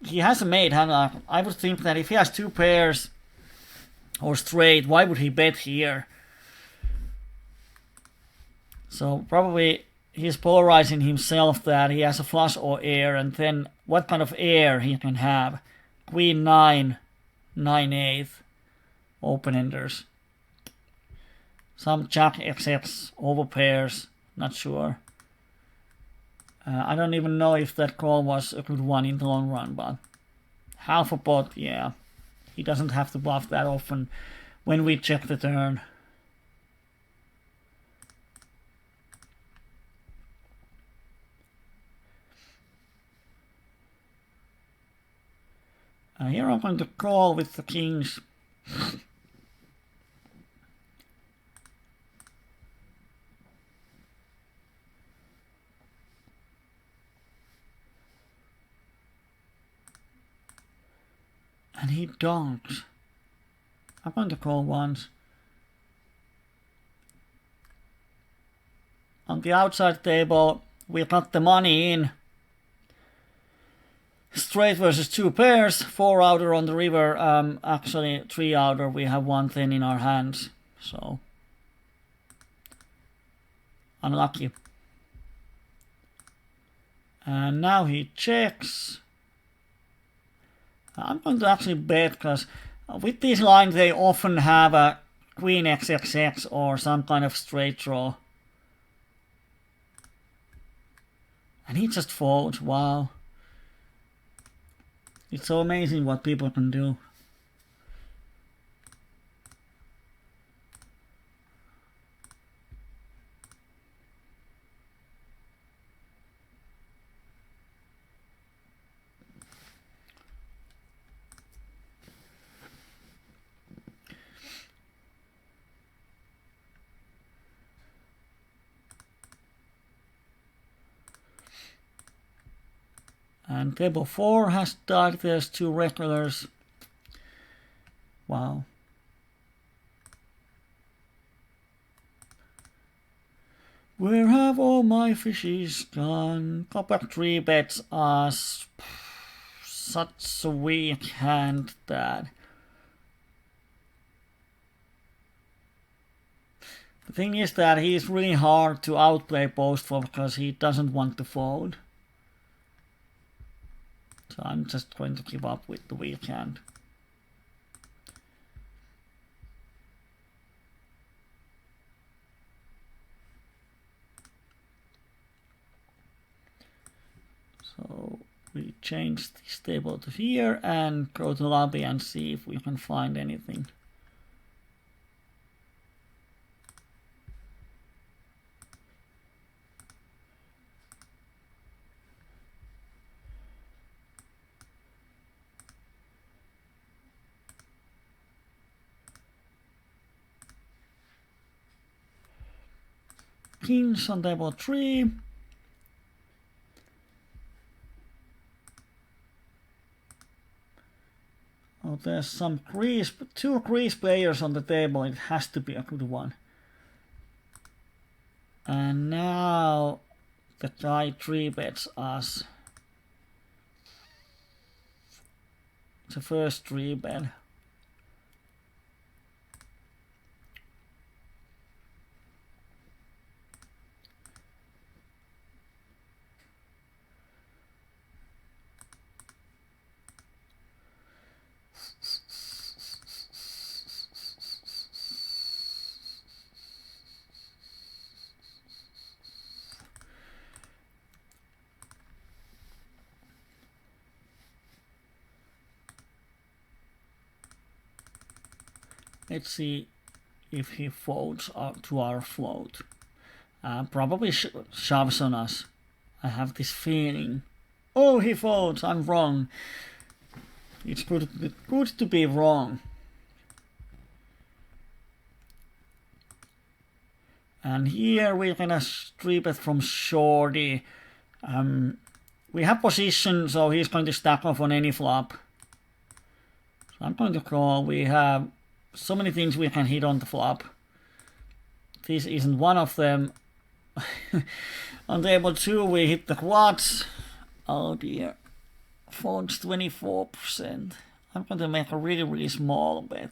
he has a made hand. I would think that if he has two pairs or straight, why would he bet here? So probably he's polarizing himself that he has a flush or air, and then what kind of air he can have. Queen 9, 9-8, open-enders. Some jack XX over pairs, not sure. I don't even know if that call was a good one in the long run, but half a pot, yeah. He doesn't have to bluff that often when we check the turn. Here I'm going to call with the kings. And he donks. I'm going to call once. On the outside table, we got the money in. Straight versus two pairs, 4 outer on the river, actually 3 outer, we have 1-10 in our hands, so unlucky. And now he checks. I'm going to actually bet, because with these lines they often have a queen XXX or some kind of straight draw. And he just folds, wow. It's so amazing what people can do. And table 4 has died. There's 2 regulars. Wow. Where have all my fishes gone? Copper 3 bets us. Such a weak hand that. The thing is that he's really hard to outplay post-flop because he doesn't want to fold. So I'm just going to give up with the weak hand. So we change this table to here and go to lobby and see if we can find anything. Kings on table 3. Oh, there's some crease, 2 crease players on the table. It has to be a good one. And now the guy 3 bets us. The first 3 bet. Let's see if he folds to our float. Probably shoves on us. I have this feeling. Oh, he folds. I'm wrong. It's good to be wrong. And here we're gonna strip it from shorty. We have position, so he's going to stack off on any flop. So I'm going to call. We have so many things we can hit on the flop. This isn't one of them. On table 2 we hit the quads. Oh dear. Folds 24%. I'm going to make a really small bet.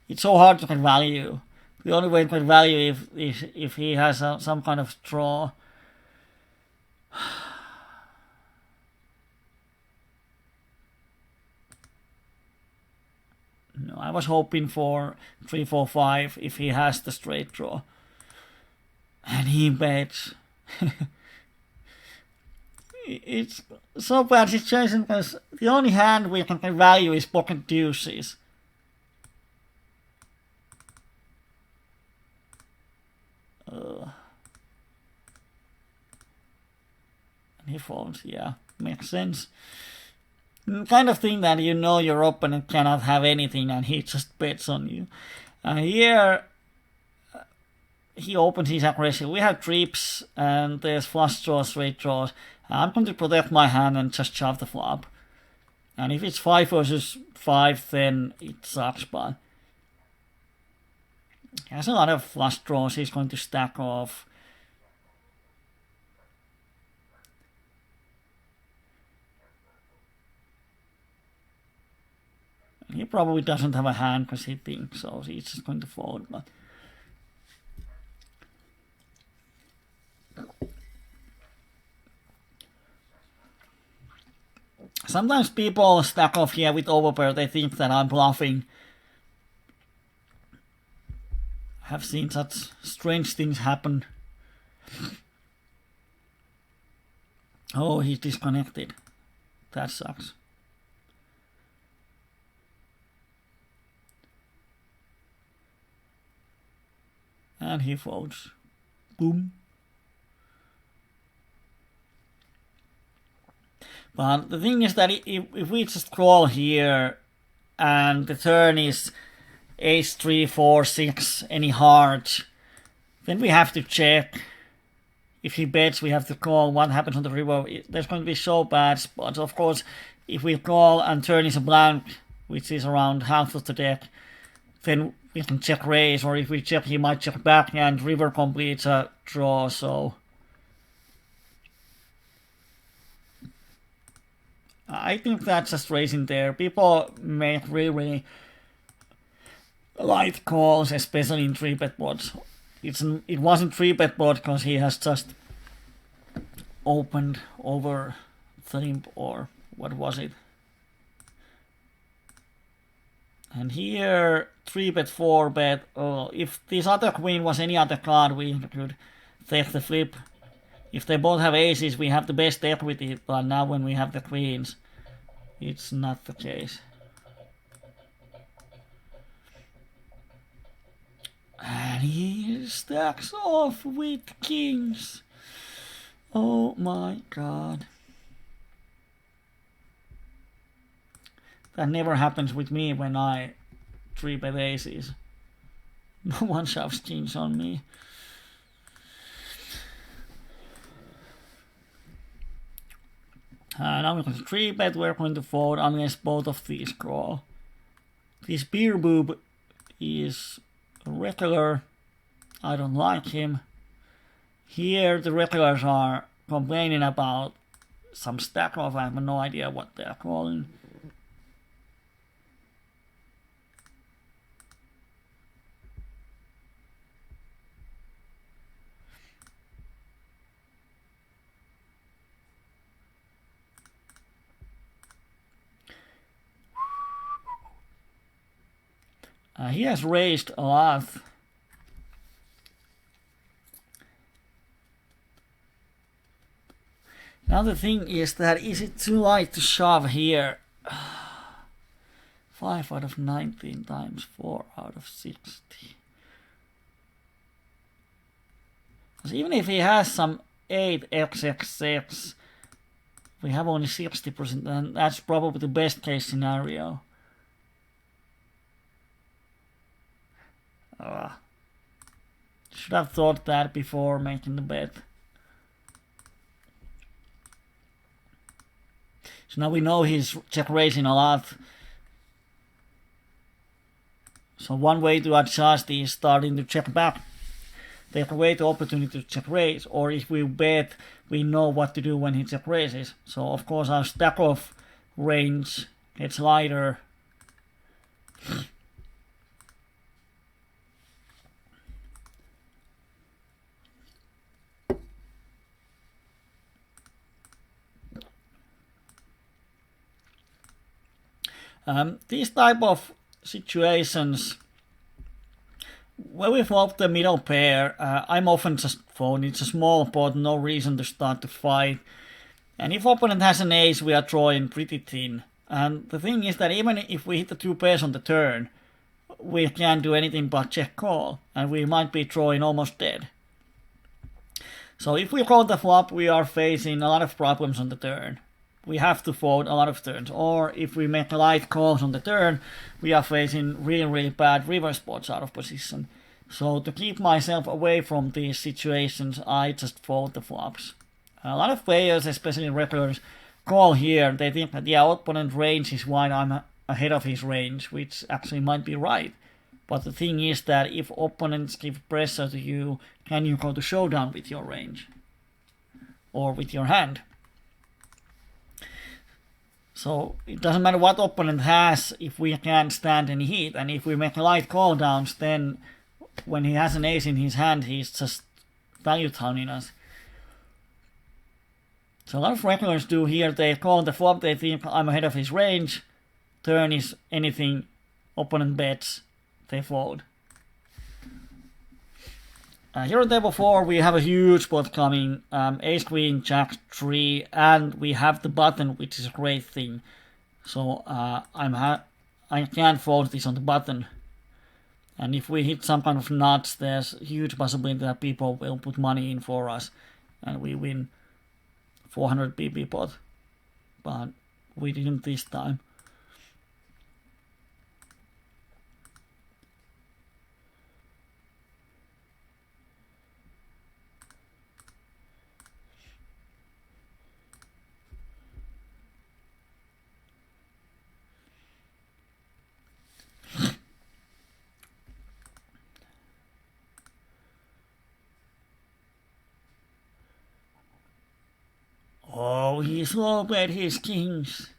It's so hard to get value. The only way to get value if he has some kind of draw. No, I was hoping for 3, 4, 5 if he has the straight draw. And he bets. It's so bad situation because the only hand we can get value is pocket deuces. And he folds, yeah, makes sense. Kind of thing that you know your opponent cannot have anything and he just bets on you. Here he opens his aggressive. We have trips and there's flush draws, straight draws. I'm going to protect my hand and just shove the flop. And if it's 5 versus 5, then it sucks, but he has a lot of flush draws. He's going to stack off. He probably doesn't have a hand because he thinks so. He's just going to fold, but sometimes people stack off here with overpair. They think that I'm bluffing. I have seen such strange things happen. Oh, he's disconnected. That sucks. And he folds. Boom. But the thing is that if we just crawl here and the turn is ace 3, 4, 6, any heart, then we have to check. If he bets, we have to call. What happens on the river? There's going to be so bad spots. Of course, if we call and turn is a blank, which is around half of the deck, then we can check raise, or if we check, he might check back and river completes a draw, so I think that's just raising there. People make really light calls, especially in 3-bet boards. It wasn't 3-bet board because he has just opened over thimp, or what was it? And here 3-bet, 4-bet. Oh, if this other queen was any other card, we could take the flip. If they both have aces, we have the best equity, but now when we have the queens, it's not the case. And he stacks off with kings. Oh my god. That never happens with me when I 3-bet aces. No one shoves kings on me. Now we're going to 3-bet, we're going to fold unless both of these crawl. This beer boob is regular. I don't like him. Here the regulars are complaining about some stack off. I have no idea what they're calling. He has raised a lot. Now the thing is that is it too light to shove here? 5 out of 19 times 4 out of 60. Because even if he has some 8xxx, we have only 60%, and that's probably the best case scenario. Should have thought that before making the bet. So now we know he's check raising a lot. So one way to adjust is starting to check back. Take away the opportunity to check raise, or if we bet, we know what to do when he check raises. So of course our stack off range gets lighter. These type of situations where we flop the middle pair, I'm often just fold. It's a small pot, no reason to start to fight. And if opponent has an ace, we are drawing pretty thin. And the thing is that even if we hit the 2 pairs on the turn, we can't do anything but check call, and we might be drawing almost dead. So if we call the flop, we are facing a lot of problems on the turn. We have to fold a lot of turns, or if we make light calls on the turn, we are facing really bad river spots out of position. So to keep myself away from these situations, I just fold the flops. A lot of players, especially regulars, call here. They think that opponent range is wide, I'm ahead of his range, which actually might be right. But the thing is that if opponents give pressure to you, can you go to showdown with your range? Or with your hand? So it doesn't matter what opponent has if we can't stand any heat. And if we make light call downs, then when he has an ace in his hand, he's just value towning us. So a lot of regulars do here. They call the flop, they think I'm ahead of his range. Turn is anything opponent bets, they fold. Here on table 4 we have a huge pot coming, ace queen, jack, 3, and we have the button, which is a great thing. So I can't fold this on the button. And if we hit some kind of nuts, there's a huge possibility that people will put money in for us, and we win 400 PP pot. But we didn't this time. Oh, he's low bet his kings.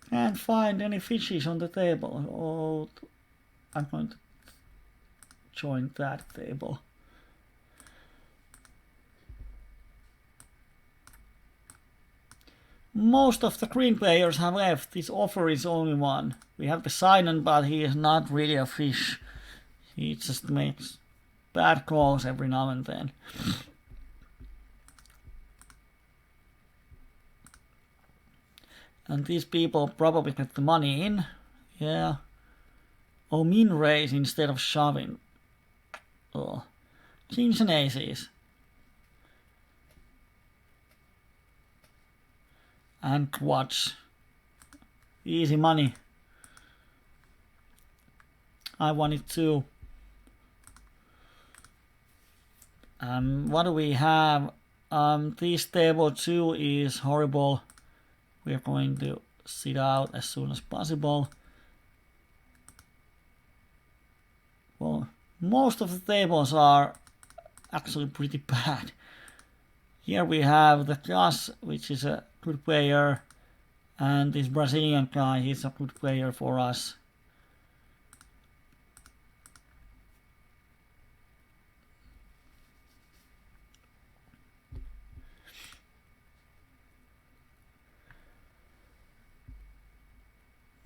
Can't find any fishes on the table. Oh, I'm going to join that table. Most of the green players have left. This offer is only one. We have the Sinan, but he is not really a fish. He just makes bad calls every now and then. And these people probably get the money in. Yeah. Oh, min raise instead of shoving. Oh. Kings and aces. And quads. Easy money. I want it too. What do we have? This table 2 is horrible. We are going to sit out as soon as possible. Well, most of the tables are actually pretty bad. Here we have the Gus, which is a good player, and this Brazilian guy, he's a good player for us.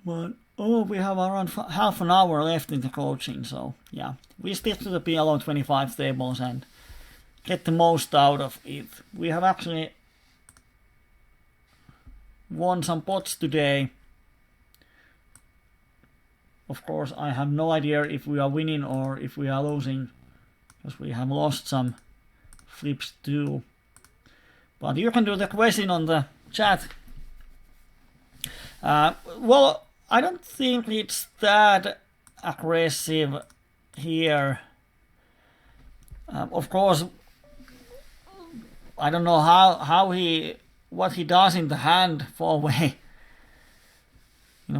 But oh, we have around half an hour left in the coaching, so yeah, we stick to the PLO 25 tables and get the most out of it. We have actually won some pots today. Of course, I have no idea if we are winning or if we are losing, because we have lost some flips too. But you can do the question on the chat. Well, I don't think it's that aggressive here. Of course, I don't know what he does in the hand four way.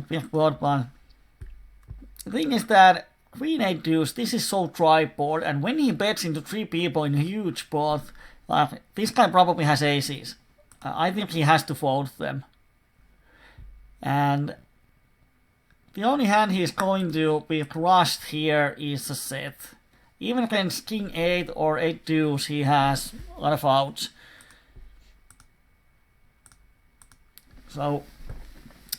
Big board, but the thing is that Queen 8 deuce, this is so dry board, and when he bets into 3 people in a huge board, like this guy probably has aces. I think he has to fold them. And the only hand he's going to be crushed here is a set. Even against King 8 or 8 deuce, he has a lot of outs. So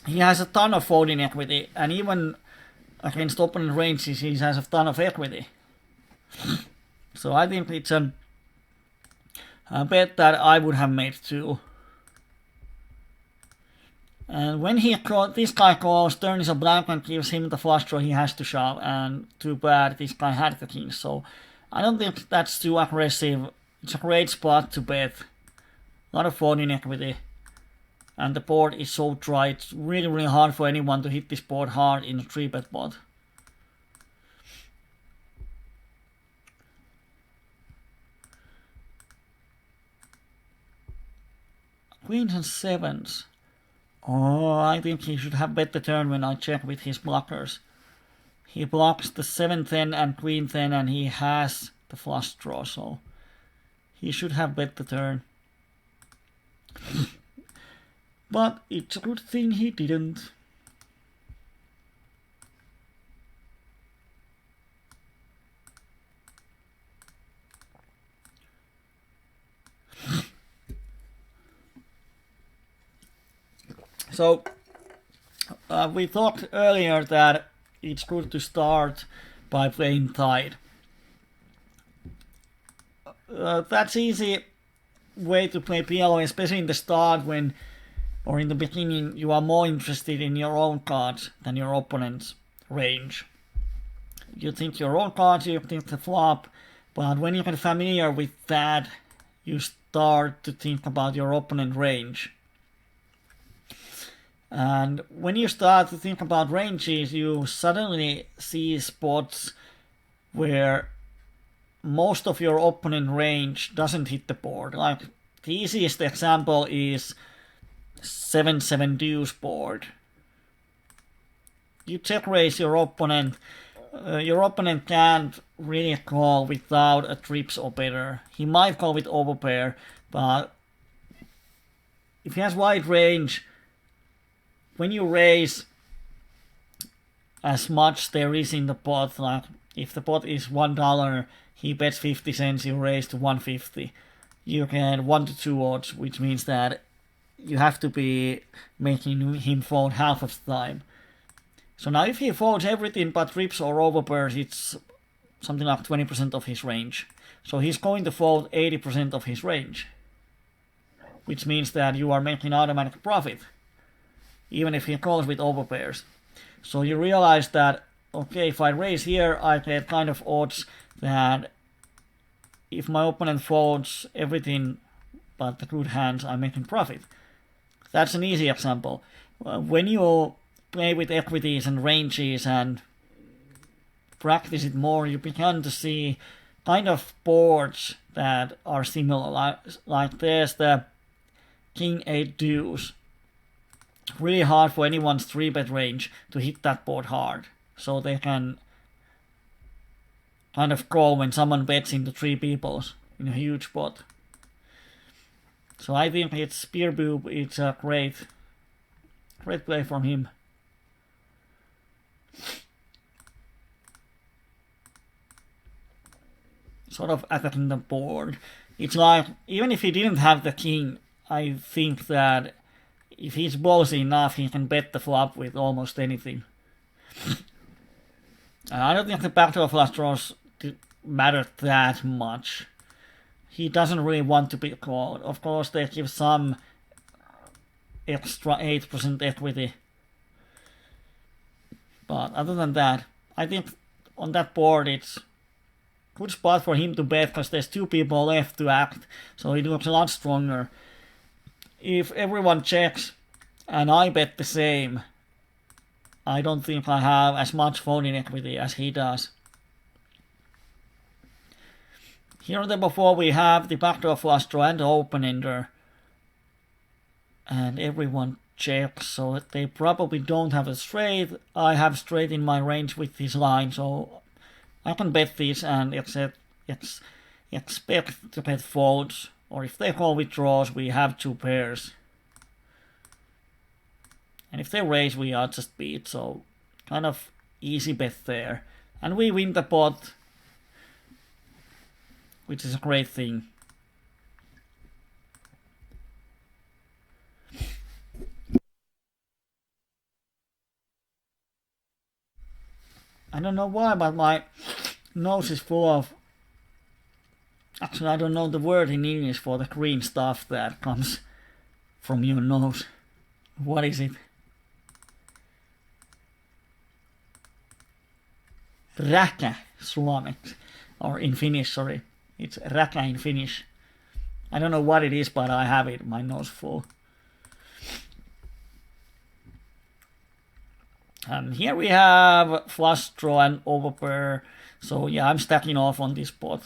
he has a ton of folding equity, and even against opponent ranges, he has a ton of equity. So I think it's a bet that I would have made too. And when this guy calls, turn is a blank and gives him the flush draw, he has to shove, and too bad this guy had the king. So I don't think that's too aggressive. It's a great spot to bet. A lot of folding equity. And the board is so dry, it's really, really hard for anyone to hit this board hard in a 3-bet board. Queens and 7s. Oh, I think he should have bet the turn when I check with his blockers. He blocks the 7-10 and Queen 10 and he has the flush draw, so he should have bet the turn. But it's a good thing he didn't. So, we talked earlier that it's good to start by playing tied. That's easy way to play PLO, especially in the start when, or in the beginning, you are more interested in your own cards than your opponent's range. You think your own cards, you think the flop, but when you get familiar with that, you start to think about your opponent range. And when you start to think about ranges, you suddenly see spots where most of your opponent range doesn't hit the board. Like the easiest example is 7-7 deuce board. You check raise your opponent. Your opponent can't really call without a trips or better. He might call with overpair, but if he has wide range, when you raise as much there is in the pot, like if the pot is $1, he bets 50 cents, you raise to 150. You get 1 to 2 odds, which means that you have to be making him fold half of the time. So now if he folds everything but trips or overpairs, it's something like 20% of his range. So he's going to fold 80% of his range, which means that you are making automatic profit, even if he calls with overpairs. So you realize that, okay, if I raise here, I get kind of odds that if my opponent folds everything but the good hands, I'm making profit. That's an easy example. When you play with equities and ranges and practice it more, you begin to see kind of boards that are similar. Like there's the King 8 deuce. Really hard for anyone's 3-bet range to hit that board hard. So they can kind of call when someone bets into 3 peoples in a huge pot. So I think it's Spear Boob, it's a great play from him. Sort of attacking the board. It's like, even if he didn't have the king, I think that if he's ballsy enough, he can bet the flop with almost anything. I don't think the backdoor flush draws matter that much. He doesn't really want to be called. Of course, they give some extra 8% equity. But other than that, I think on that board it's a good spot for him to bet because there's 2 people left to act, so he looks a lot stronger. If everyone checks and I bet the same, I don't think I have as much folding equity as he does. Here on the before we have the backdoor flush draw and the open-ender. And everyone checks, so they probably don't have a straight. I have straight in my range with this line, so I can bet this and expect to get folds. Or if they call with draws, we have 2 pairs. And if they raise, we are just beat, so kind of easy bet there. And we win the pot, which is a great thing. I don't know why, but my nose is full of... Actually, I don't know the word in English for the green stuff that comes from your nose. What is it? Räkä suomeksi. Or in Finnish, sorry. It's räkä in Finnish. I don't know what it is, but I have it, my nose full. And here we have flush draw and overpair. So yeah, I'm stacking off on this pot.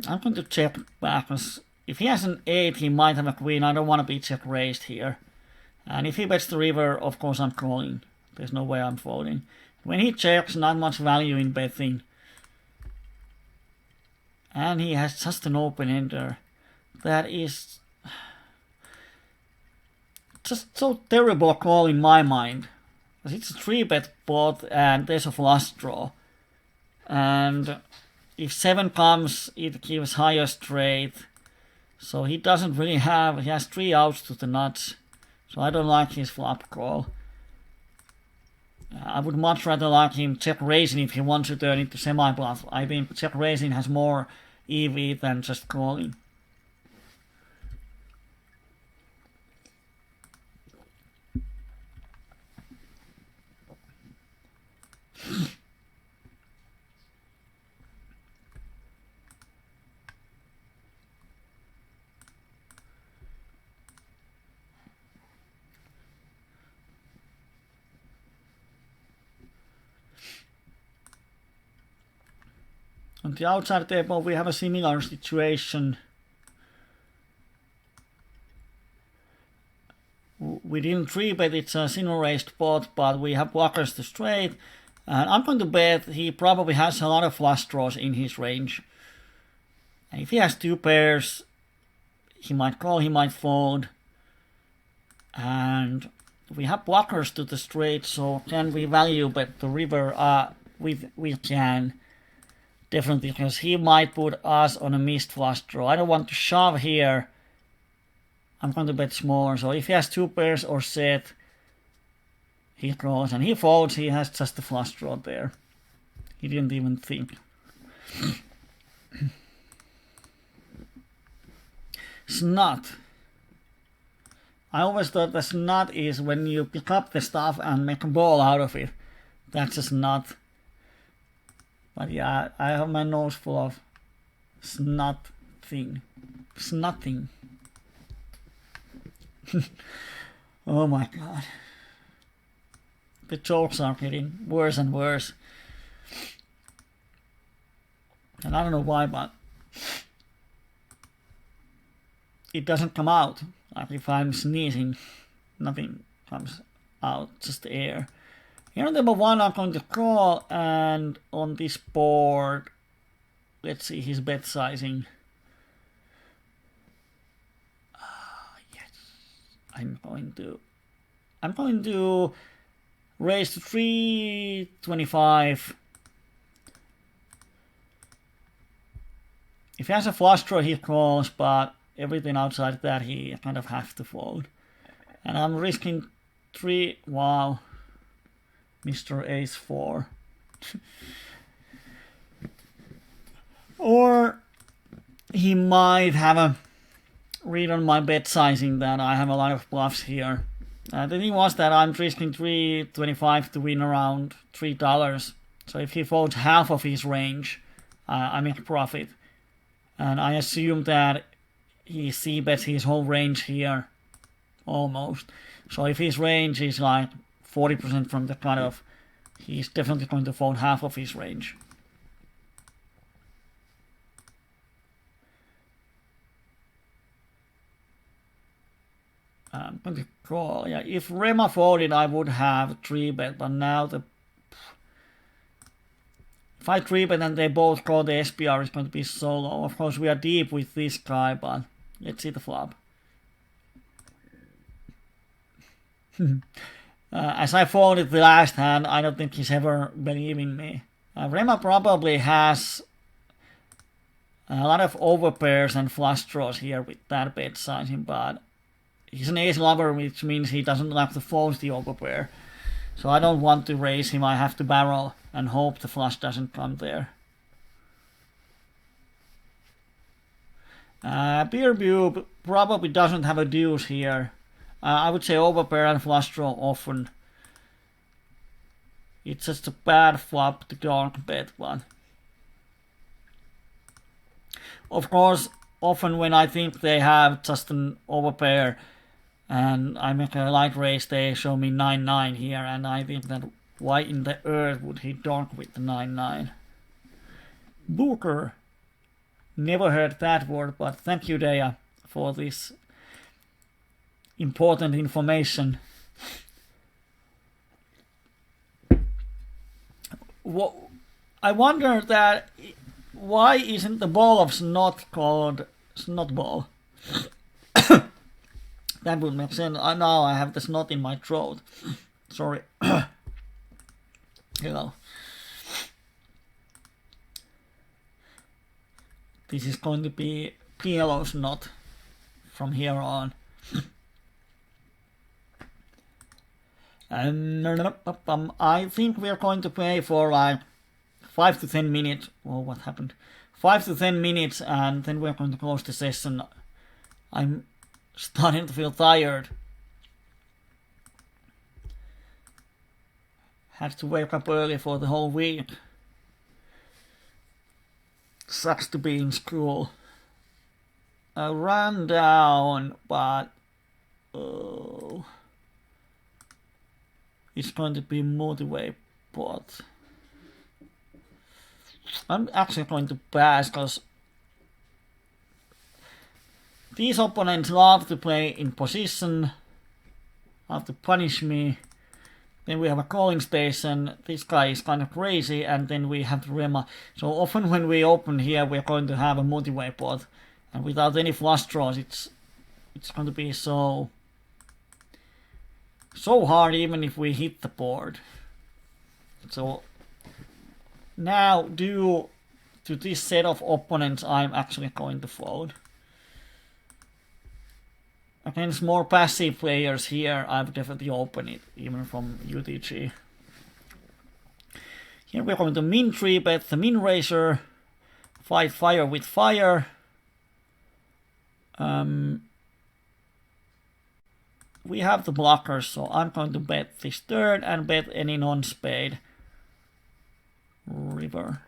I'm going to check back, because if he has an 8, he might have a queen. I don't want to be check raised here. And if he bets the river, of course I'm calling. There's no way I'm folding. When he checks, not much value in betting. And he has just an open-ender. That is just so terrible call in my mind. Because it's a 3-bet pot and there's a flush draw. And if 7 comes, it gives higher straight. So he doesn't really have, he has 3 outs to the nuts. So I don't like his flop call. I would much rather like him check raising if he wants to turn into semi-bluff. I think check raising has more EV than just calling. On the outside table we have a similar situation. We didn't 3-bet, it's a single raised pot, but we have blockers to straight. And I'm going to bet he probably has a lot of flush draws in his range. And if he has 2 pairs, he might call, he might fold. And we have blockers to the straight, so can we value bet the river? We can. Definitely, because he might put us on a missed flush draw. I don't want to shove here. I'm going to bet smaller. So if he has 2 pairs or set, he calls and he folds. He has just a flush draw there. He didn't even think. Snot. I always thought the snot is when you pick up the stuff and make a ball out of it. That's a snot. But yeah, I have my nose full of snot thing. Snotting. Oh my god. The jokes are getting worse and worse. And I don't know why, but it doesn't come out. Like if I'm sneezing, nothing comes out, just air. Here on number 1 I'm going to call, and on this board, let's see his bet sizing. Yes, I'm going to I'm going to raise to 325. If he has a flush draw, he calls, but everything outside that he kind of has to fold. And I'm risking 3. Wow. Mr. Ace 4. Or he might have a read on my bet sizing that I have a lot of bluffs here. The thing was that I'm risking 325 to win around $3. So if he folds half of his range, I make profit. And I assume that he c-bets his whole range here, almost. So if his range is like 40% from the cutoff, he's definitely going to fold half of his range. I'm going to call. Yeah, if Rema folded, I would have 3-bet, but now if I 3-bet and they both call, the SPR is going to be so low. Of course, we are deep with this guy, but let's see the flop. As I folded the last hand, I don't think he's ever believing me. Rema probably has a lot of overpairs and flush draws here with that bet sizing, but he's an ace lover, which means he doesn't like to fold the overpair. So I don't want to raise him. I have to barrel and hope the flush doesn't come there. Beerbube probably doesn't have a deuce here. I would say overpair and flush draw often. It's just a bad flop to dark bet one. Of course, often when I think they have just an overpair and I make a light raise, they show me 9-9 here, and I think that why in the earth would he dark with the 9-9? Booker. Never heard that word, but thank you, Dea, for this important information. I wonder that why isn't the ball of snot called snot ball? That would make sense. Now I have the snot in my throat. Sorry. Hello. This is going to be PLO snot from here on. I think we are going to play for like 5 to 10 minutes. Oh, what happened? 5 to 10 minutes, and then we're going to close the session. I'm starting to feel tired. Had to wake up early for the whole week. Sucks to be in school. I ran down, but it's going to be multi-way pot. I'm actually going to pass because these opponents love to play in position, love to punish me. Then we have a calling station. This guy is kind of crazy, and then we have the Rema. So often when we open here, we're going to have a multi-way pot, and without any flush draws, it's going to be so hard, even if we hit the board. So now, due to this set of opponents, I'm actually going to fold. Against more passive players here, I would definitely open it, even from UTG. Here we're going to min 3-bet the min raiser, fight fire with fire. We have the blockers, so I'm going to bet this third and bet any non-spade river.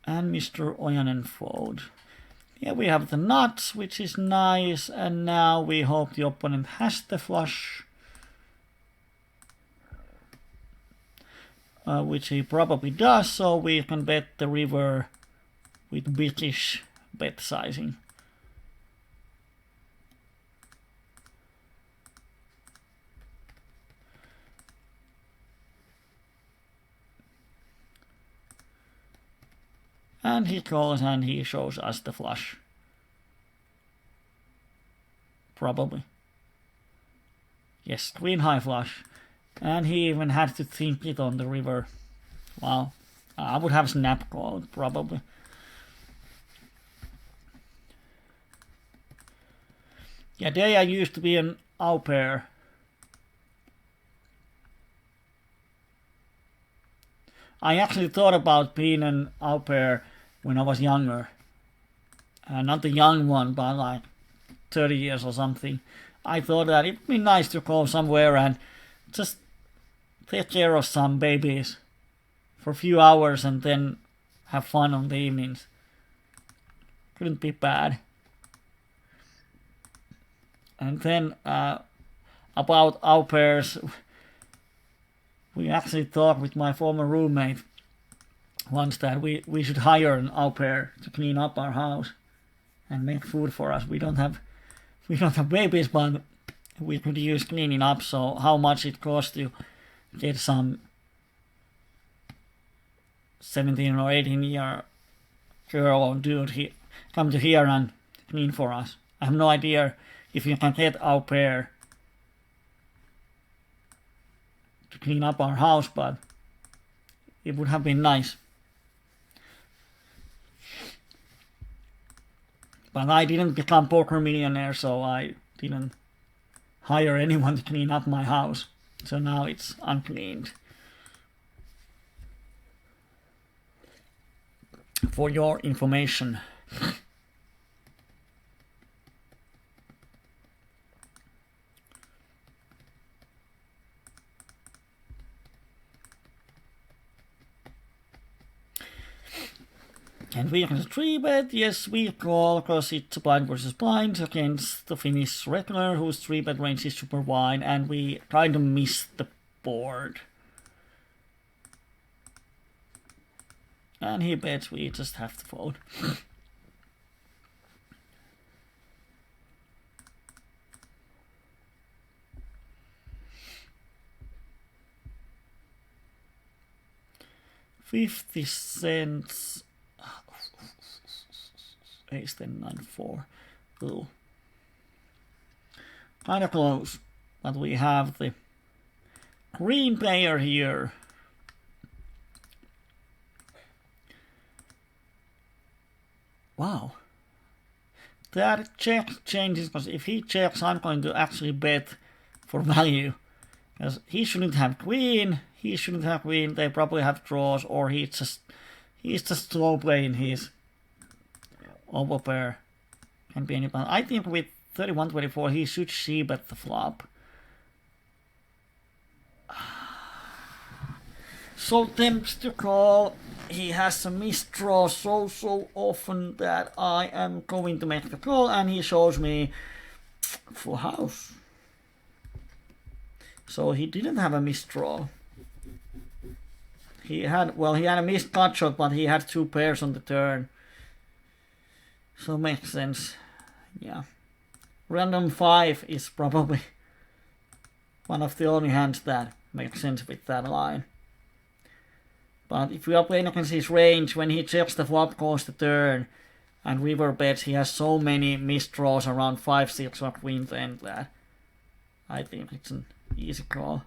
And Mr. Ojanen fold. Here we have the nuts, which is nice, and now we hope the opponent has the flush. Which he probably does, so we can bet the river with British bet sizing. And he calls and he shows us the flush. Probably. Yes, queen high flush. And he even had to think it on the river. Wow. I would have snap called, probably. Yeah, there I used to be an au pair. I actually thought about being an au pair when I was younger. Not the young one, but like 30 years or something. I thought that it'd be nice to go somewhere and just take care of some babies for a few hours and then have fun on the evenings. Couldn't be bad. And then about au pairs, we actually talked with my former roommate once that we should hire an au pair to clean up our house and make food for us. We don't have babies, but we could use cleaning up. So how much it costs to get some 17 or 18-year girl or dude come to here and clean for us? I have no idea if you can get au pair to clean up our house, but it would have been nice. But I didn't become poker millionaire, so I didn't hire anyone to clean up my house. So now it's uncleaned. For your information. And we can 3-bet, yes, we call because it's blind versus blind against the Finnish regular whose 3-bet range is super wide, and we kind of miss the board. And he bets, we just have to fold. $0.50. Ace 10 9 4. Ooh. Kinda close. But we have the green player here. Wow. That check changes, because if he checks, I'm going to actually bet for value. Because he shouldn't have queen, they probably have draws, or he's just slow playing his overpair. Can be anyone. I think with 31-24 he should c-bet the flop. So tempts to call. He has a misdraw so often that I am going to make the call, and he shows me full house. So he didn't have a misdraw. He had a missed cut shot, but he had 2 pairs on the turn. So makes sense. Yeah. Random 5 is probably one of the only hands that makes sense with that line. But if we are playing against his range, when he checks the flop, goes the turn, and river bets, he has so many misdraws around 5, 6 or queen 10 that I think it's an easy call.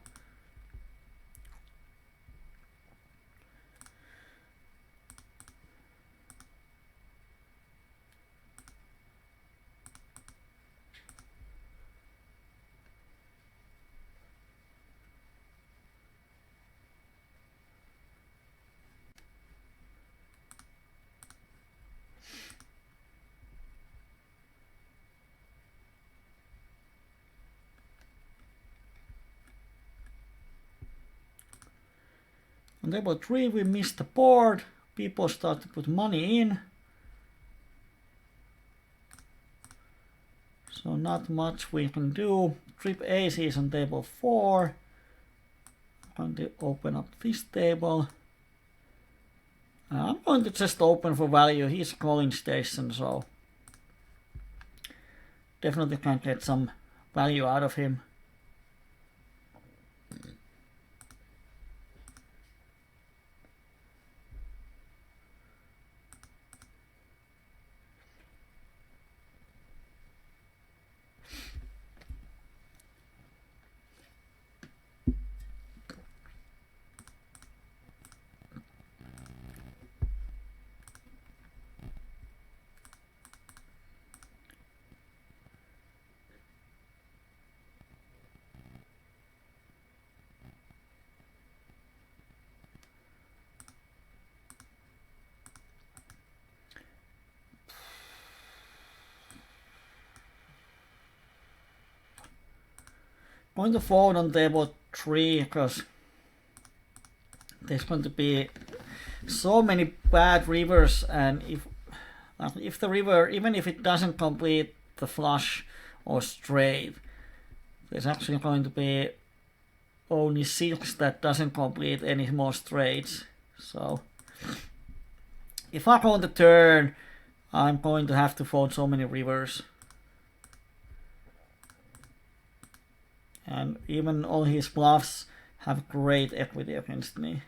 On table 3 we missed the board. People start to put money in. So not much we can do. Trip ace is on table 4. I'm going to open up this table. I'm going to just open for value. He's calling station, so definitely can get some value out of him. going to fold on table 3 because there's going to be so many bad rivers, and if the river, even if it doesn't complete the flush or straight, there's actually going to be only 6 that doesn't complete any more straights. So if I go on the turn, I'm going to have to fold so many rivers. And even all his bluffs have great equity against me.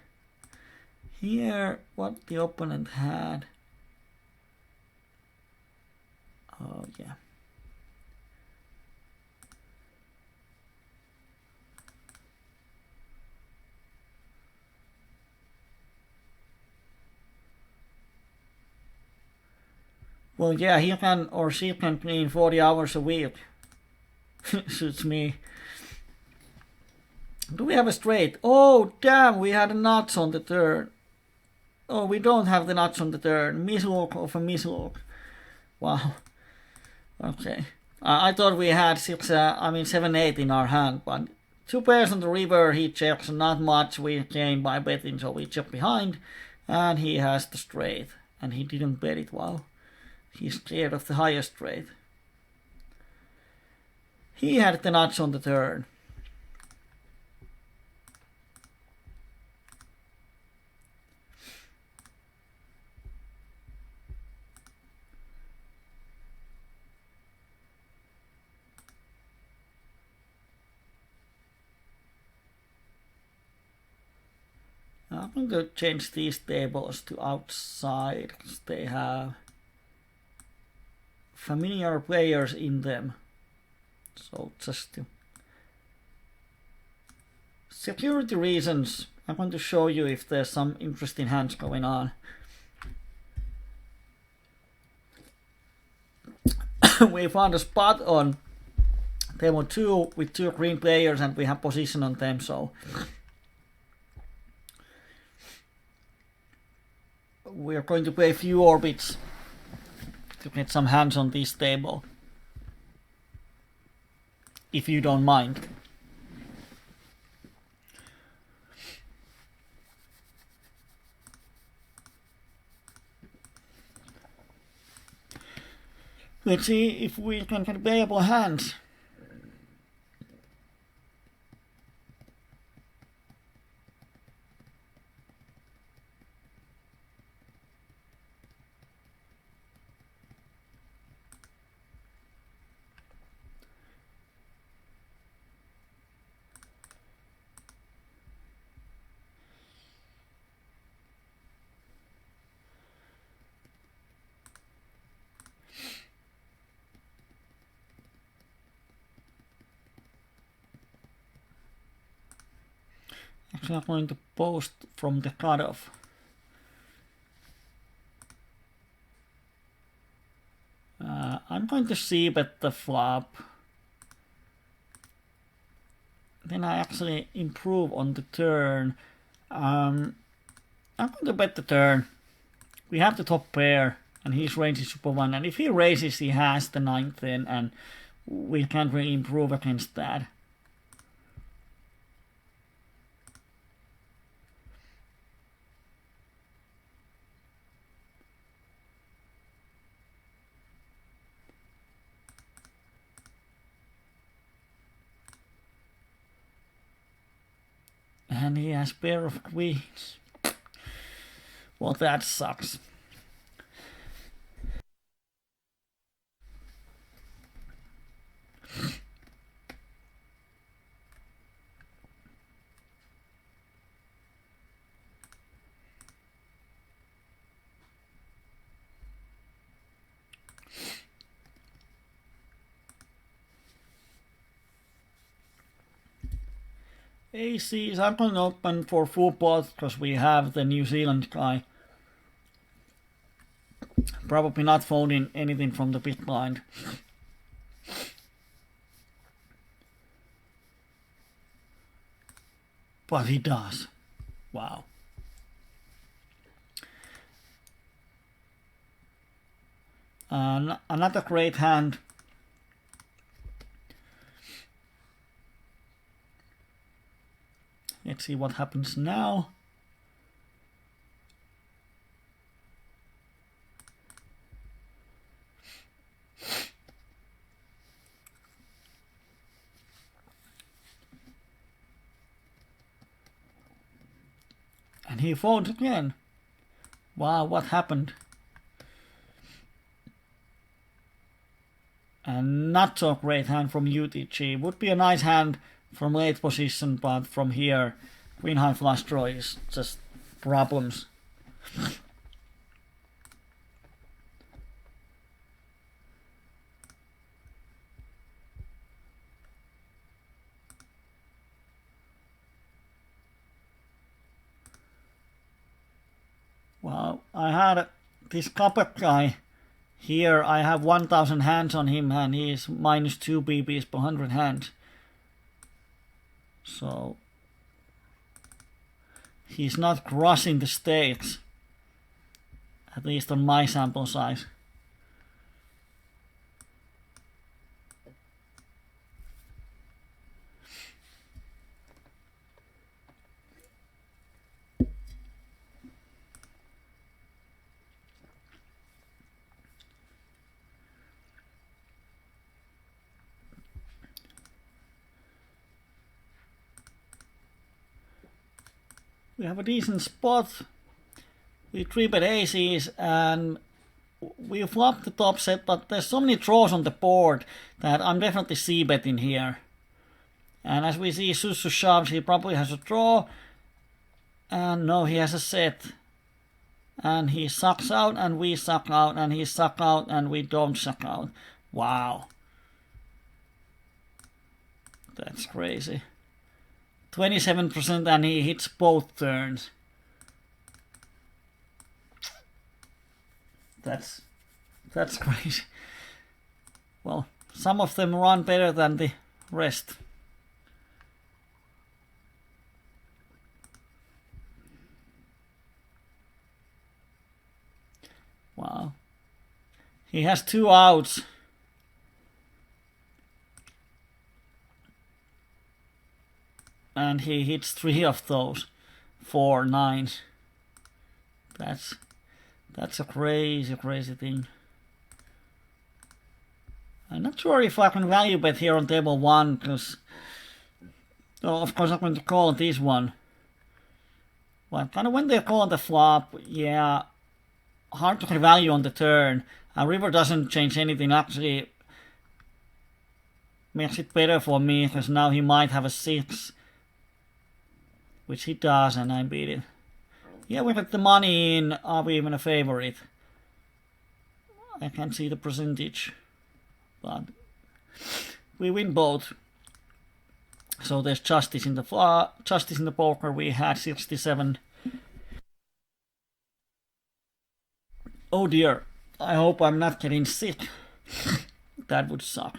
Here, what the opponent had. Oh, yeah. Well, yeah, he can or she can clean 40 hours a week. Suits me. Do we have a straight? Oh, damn, we had a nuts on the turn. Oh, we don't have the nuts on the turn. Mislook of a mislook. Wow. Okay. I thought we had 7-8 in our hand, but 2 pairs on the river, he checks, not much we gain by betting, so we check behind, and he has the straight, and he didn't bet it. Wow. He's scared of the highest straight. He had the nuts on the turn. I'm going to change these tables to outside because they have familiar players in them. So just to security reasons, I'm going to show you if there's some interesting hands going on. We found a spot on table 2 with 2 green players and we have position on them, so we are going to play a few orbits to get some hands on this table, if you don't mind. Let's see if we can get playable hands. Actually, I'm going to post from the cutoff. I'm going to see bet the flop. Then I actually improve on the turn. I'm going to bet the turn. We have the top pair, and his range is super 1. And if he raises, he has the 9th in, and we can't really improve against that. And he has pair of queens. Well, that sucks. ACs, I'm going to open for full pot because we have the New Zealand guy. Probably not folding anything from the big blind. But he does. Wow. Another great hand. see what happens now. And he folds again. Wow, what happened? And not so great hand from UTG. Would be a nice hand from late position, but from here, queen high flush draw is just problems. Well, I had this copper guy here. I have 1000 hands on him and he is minus 2 BBs per 100 hands. So he's not crossing the stakes, at least on my sample size. We have a decent spot. We 3-bet aces and we flop the top set, but there's so many draws on the board that I'm definitely c-betting here. And as we see, Susu shoves, he probably has a draw. And no, he has a set. And he sucks out and we suck out and he suck out and we don't suck out. Wow. That's crazy. 27% and he hits both turns. That's crazy. Well, some of them run better than the rest. Wow. He has 2 outs. And he hits 3 of those 4 9s. That's a crazy thing. I'm not sure if I can value bet here on table 1, because of course I'm going to call this one. But kind of when they call on the flop, yeah, hard to get value on the turn. And river doesn't change anything, actually makes it better for me, because now he might have a 6. Which he does, and I beat it. Yeah, we got the money in. Are we even a favorite? I can't see the percentage. But we win both. So there's justice in the justice in the poker. We had 67. Oh dear. I hope I'm not getting sick. That would suck.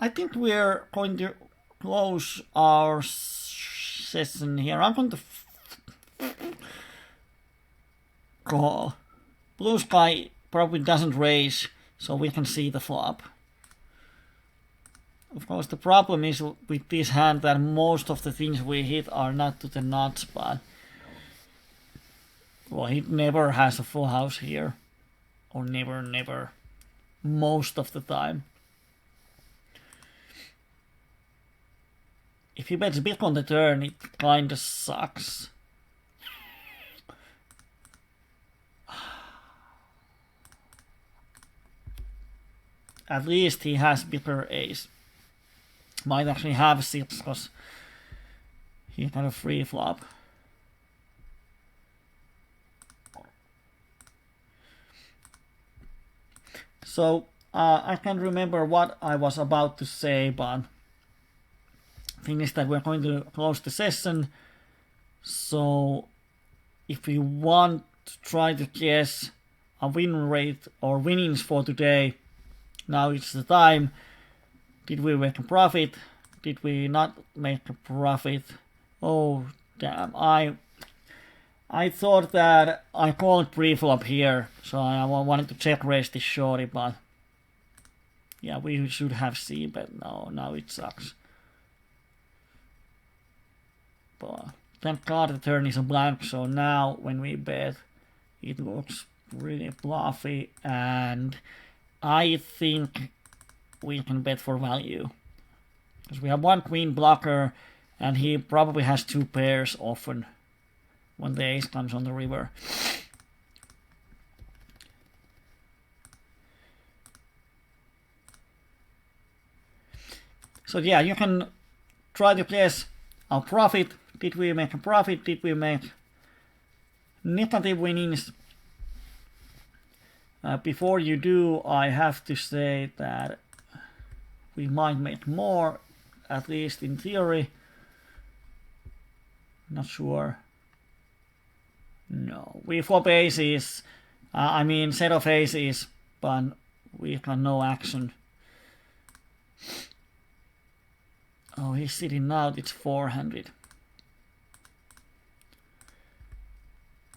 I think we're going to close our session here. I'm going to call. Blue sky probably doesn't raise, so we can see the flop. Of course, the problem is with this hand that most of the things we hit are not to the nuts, but well, he never has a full house here, or never, most of the time. If he bets big on the turn, it kinda sucks. At least he has bigger ace. Might actually have 6 because he had a free flop. So I can't remember what I was about to say, but thing is that we're going to close the session. So if you want to try to guess a win rate or winnings for today, now it's the time. Did we make a profit? Did we not make a profit? Oh damn, I thought that I called pre-flop here, so I wanted to check raise this shorty, but Yeah, we should have C, but no, now it sucks. But thank God the turn is a blank, so now when we bet, it looks really bluffy, and I think we can bet for value. Because we have one queen blocker, and he probably has two pairs often when the ace comes on the river. So yeah, you can try to guess our profit. Did we make a profit? Did we make negative winnings? Before you do, I have to say that we might make more, at least in theory. Not sure. No, we flop aces. I mean set of aces, but we got no action. Oh, he's sitting out, it's 400.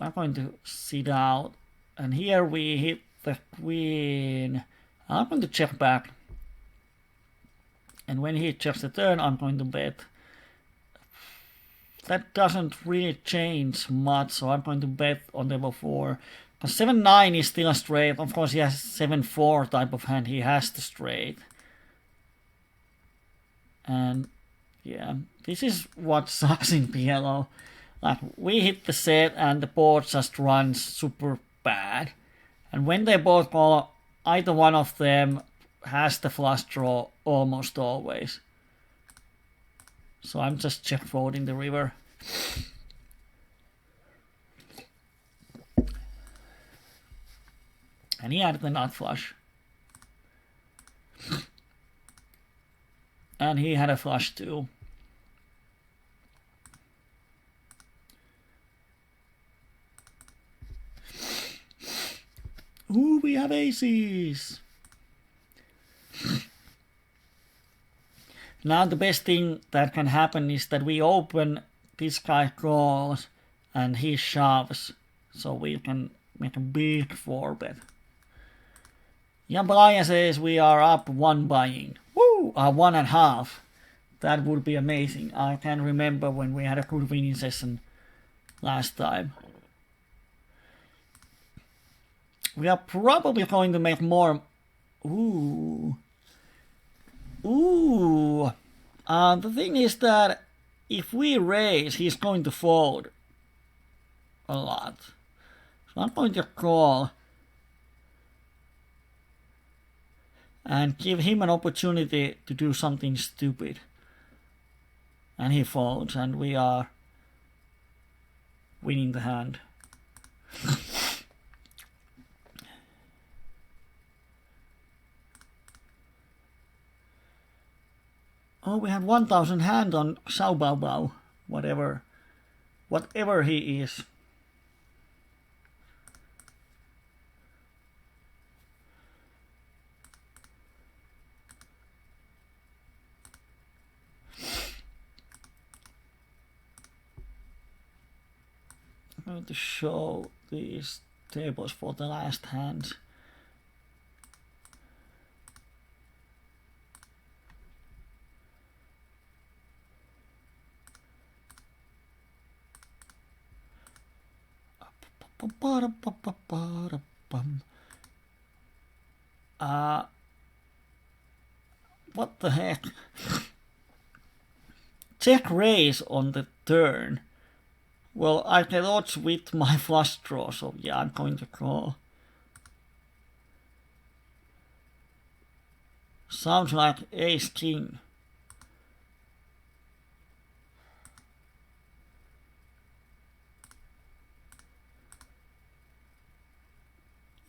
I'm going to sit out, and here we hit the queen. I'm going to check back, and when he checks the turn, I'm going to bet. That doesn't really change much, so I'm going to bet on table 4. Because 7-9 is still a straight. Of course, he has 7-4 type of hand. He has the straight. And yeah, this is what sucks in PLO. Like, we hit the set and the board just runs super bad. And when they both call, either one of them has the flush draw almost always. So I'm just check folding the river. And he had the nut flush. And he had a flush too. Ooh, we have aces. Now the best thing that can happen is that we open, this guy calls, and he shoves. So we can make a big 4-bet. Yeah, Brian says we are up 1 buying. Woo! 1.5. That would be amazing. I can remember when we had a good winning session last time. We are probably going to make more. Ooh. Ooh. The thing is that if we raise, he's going to fold a lot. So I'm going to call and give him an opportunity to do something stupid. And he folds, and we are winning the hand. Oh, we have 1,000 hand on Xiao Bao Bao, whatever he is. I'm going to show these tables for the last hands. What the heck? Check raise on the turn. Well, I get odds with my flush draw, so yeah, I'm going to call. Sounds like ace king.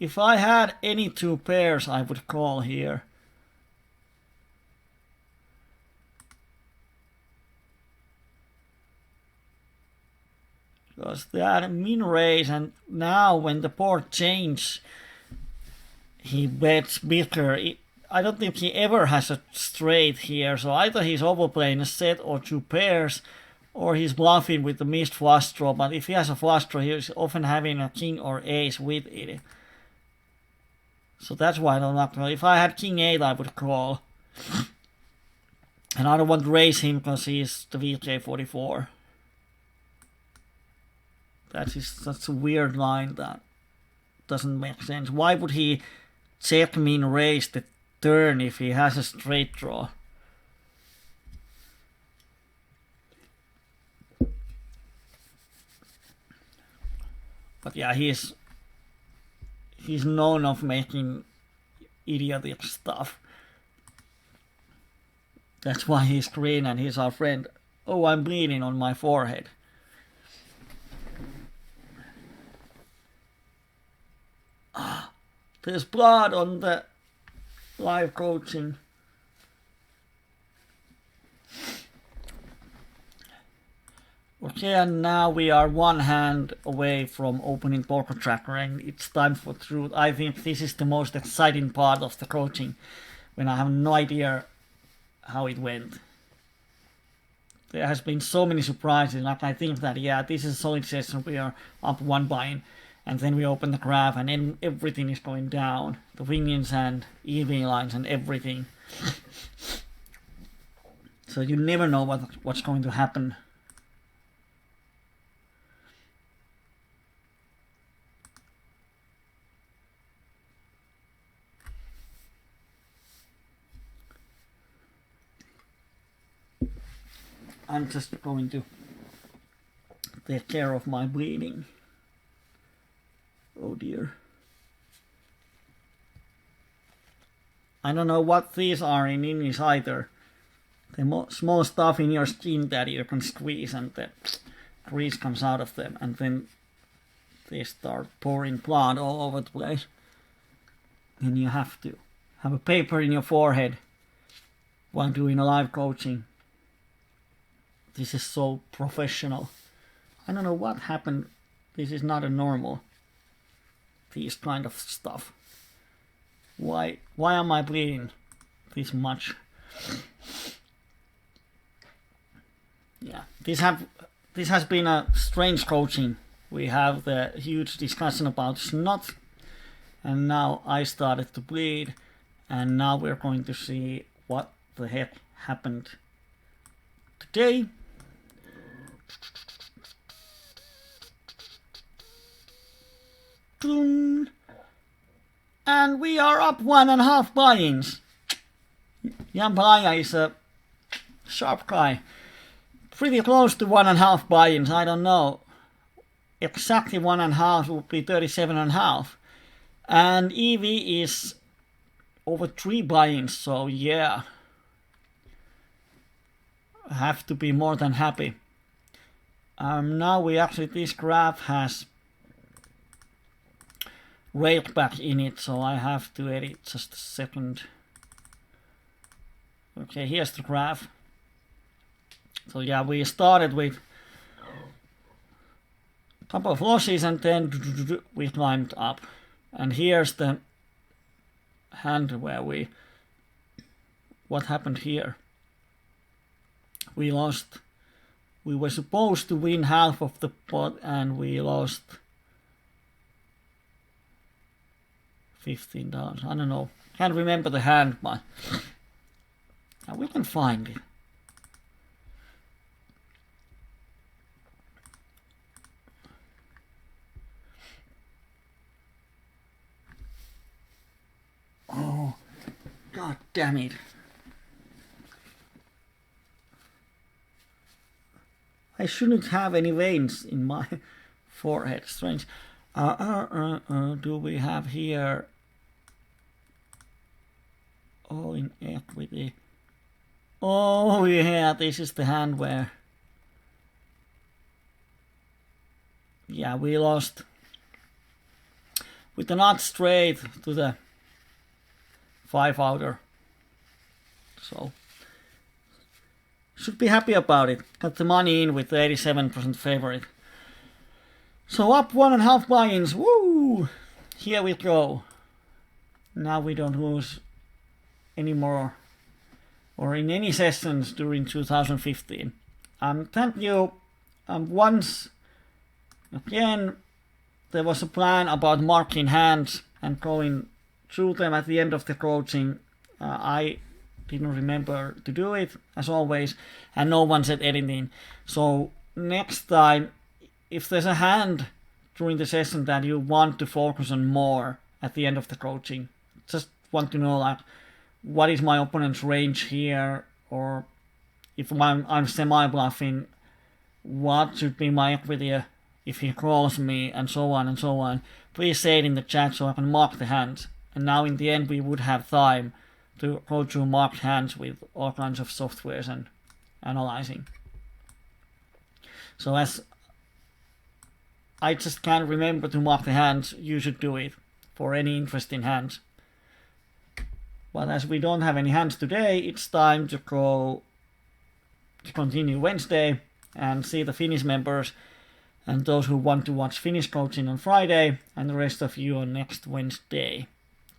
If I had any 2 pairs, I would call here. Because they had a min raise, and now when the board changes, he bets bigger. I don't think he ever has a straight here, so either he's overplaying a set or 2 pairs, or he's bluffing with the missed flush draw. But if he has a flush draw, he's often having a king or ace with it. So that's why I don't like to. If I had king 8, I would call. And I don't want to raise him because he's the VJ44. That's a weird line that doesn't make sense. Why would he check me and raise the turn if he has a straight draw? But yeah, he's known of making idiotic stuff. That's why he's green and he's our friend. Oh, I'm bleeding on my forehead. There's blood on the live coaching. Okay, and now we are one hand away from opening Poker Tracker, and it's time for truth. I think this is the most exciting part of the coaching, when I have no idea how it went. There has been so many surprises, and I think that, yeah, this is a solid session. We are up one buy-in, and then we open the graph, and then everything is going down. The Wingings and EV lines and everything. So you never know what's going to happen. I'm just going to take care of my bleeding. Oh dear. I don't know what these are in English either. The small stuff in your skin that you can squeeze and the grease comes out of them, and then they start pouring blood all over the place. And you have to have a paper in your forehead while doing a live coaching. This is so professional. I don't know what happened. This is not a normal. These kind of stuff. Why am I bleeding this much? Yeah, this has been a strange coaching. We have the huge discussion about snot, and now I started to bleed, and now we're going to see what the heck happened today. And we are up 1.5 buy-ins. Jambalaya is a sharp guy. Pretty close to 1.5 buy-ins, I don't know. Exactly 1.5 would be 37.5. And EV is over 3 buy-ins, so yeah. I have to be more than happy. Now this graph has railback in it, so I have to edit just a second. Okay, here's the graph. So yeah, we started with a couple of losses and then we climbed up. And here's the hand where what happened here? We lost. We were supposed to win half of the pot and we lost $15. I don't know. Can't remember the hand, but we can find it. Oh, god damn it. I shouldn't have any veins in my forehead. Strange. Do we have here? Oh, in equity. Oh yeah, this is the hand where. Yeah, we lost with the nut straight to the 5-outer. So should be happy about it. Got the money in with the 87% favorite. So up 1.5 buy-ins. Woo! Here we go. Now we don't lose anymore or in any sessions during 2015. Thank you. Once again, there was a plan about marking hands and going through them at the end of the coaching. I didn't remember to do it, as always, and no one said anything. So next time, if there's a hand during the session that you want to focus on more at the end of the coaching, just want to know, like, what is my opponent's range here, or if I'm semi-bluffing, what should be my equity if he calls me, and so on and so on. Please say it in the chat so I can mark the hands. And now in the end we would have time to go through marked hands with all kinds of softwares and analyzing. So as I just can't remember to mark the hands, you should do it for any interesting hands. But as we don't have any hands today, it's time to continue Wednesday and see the Finnish members and those who want to watch Finnish coaching on Friday, and the rest of you on next Wednesday.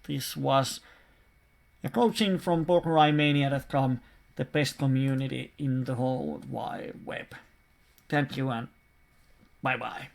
This was a coaching from PokerEyemania.com, the best community in the whole wide web. Thank you and bye bye.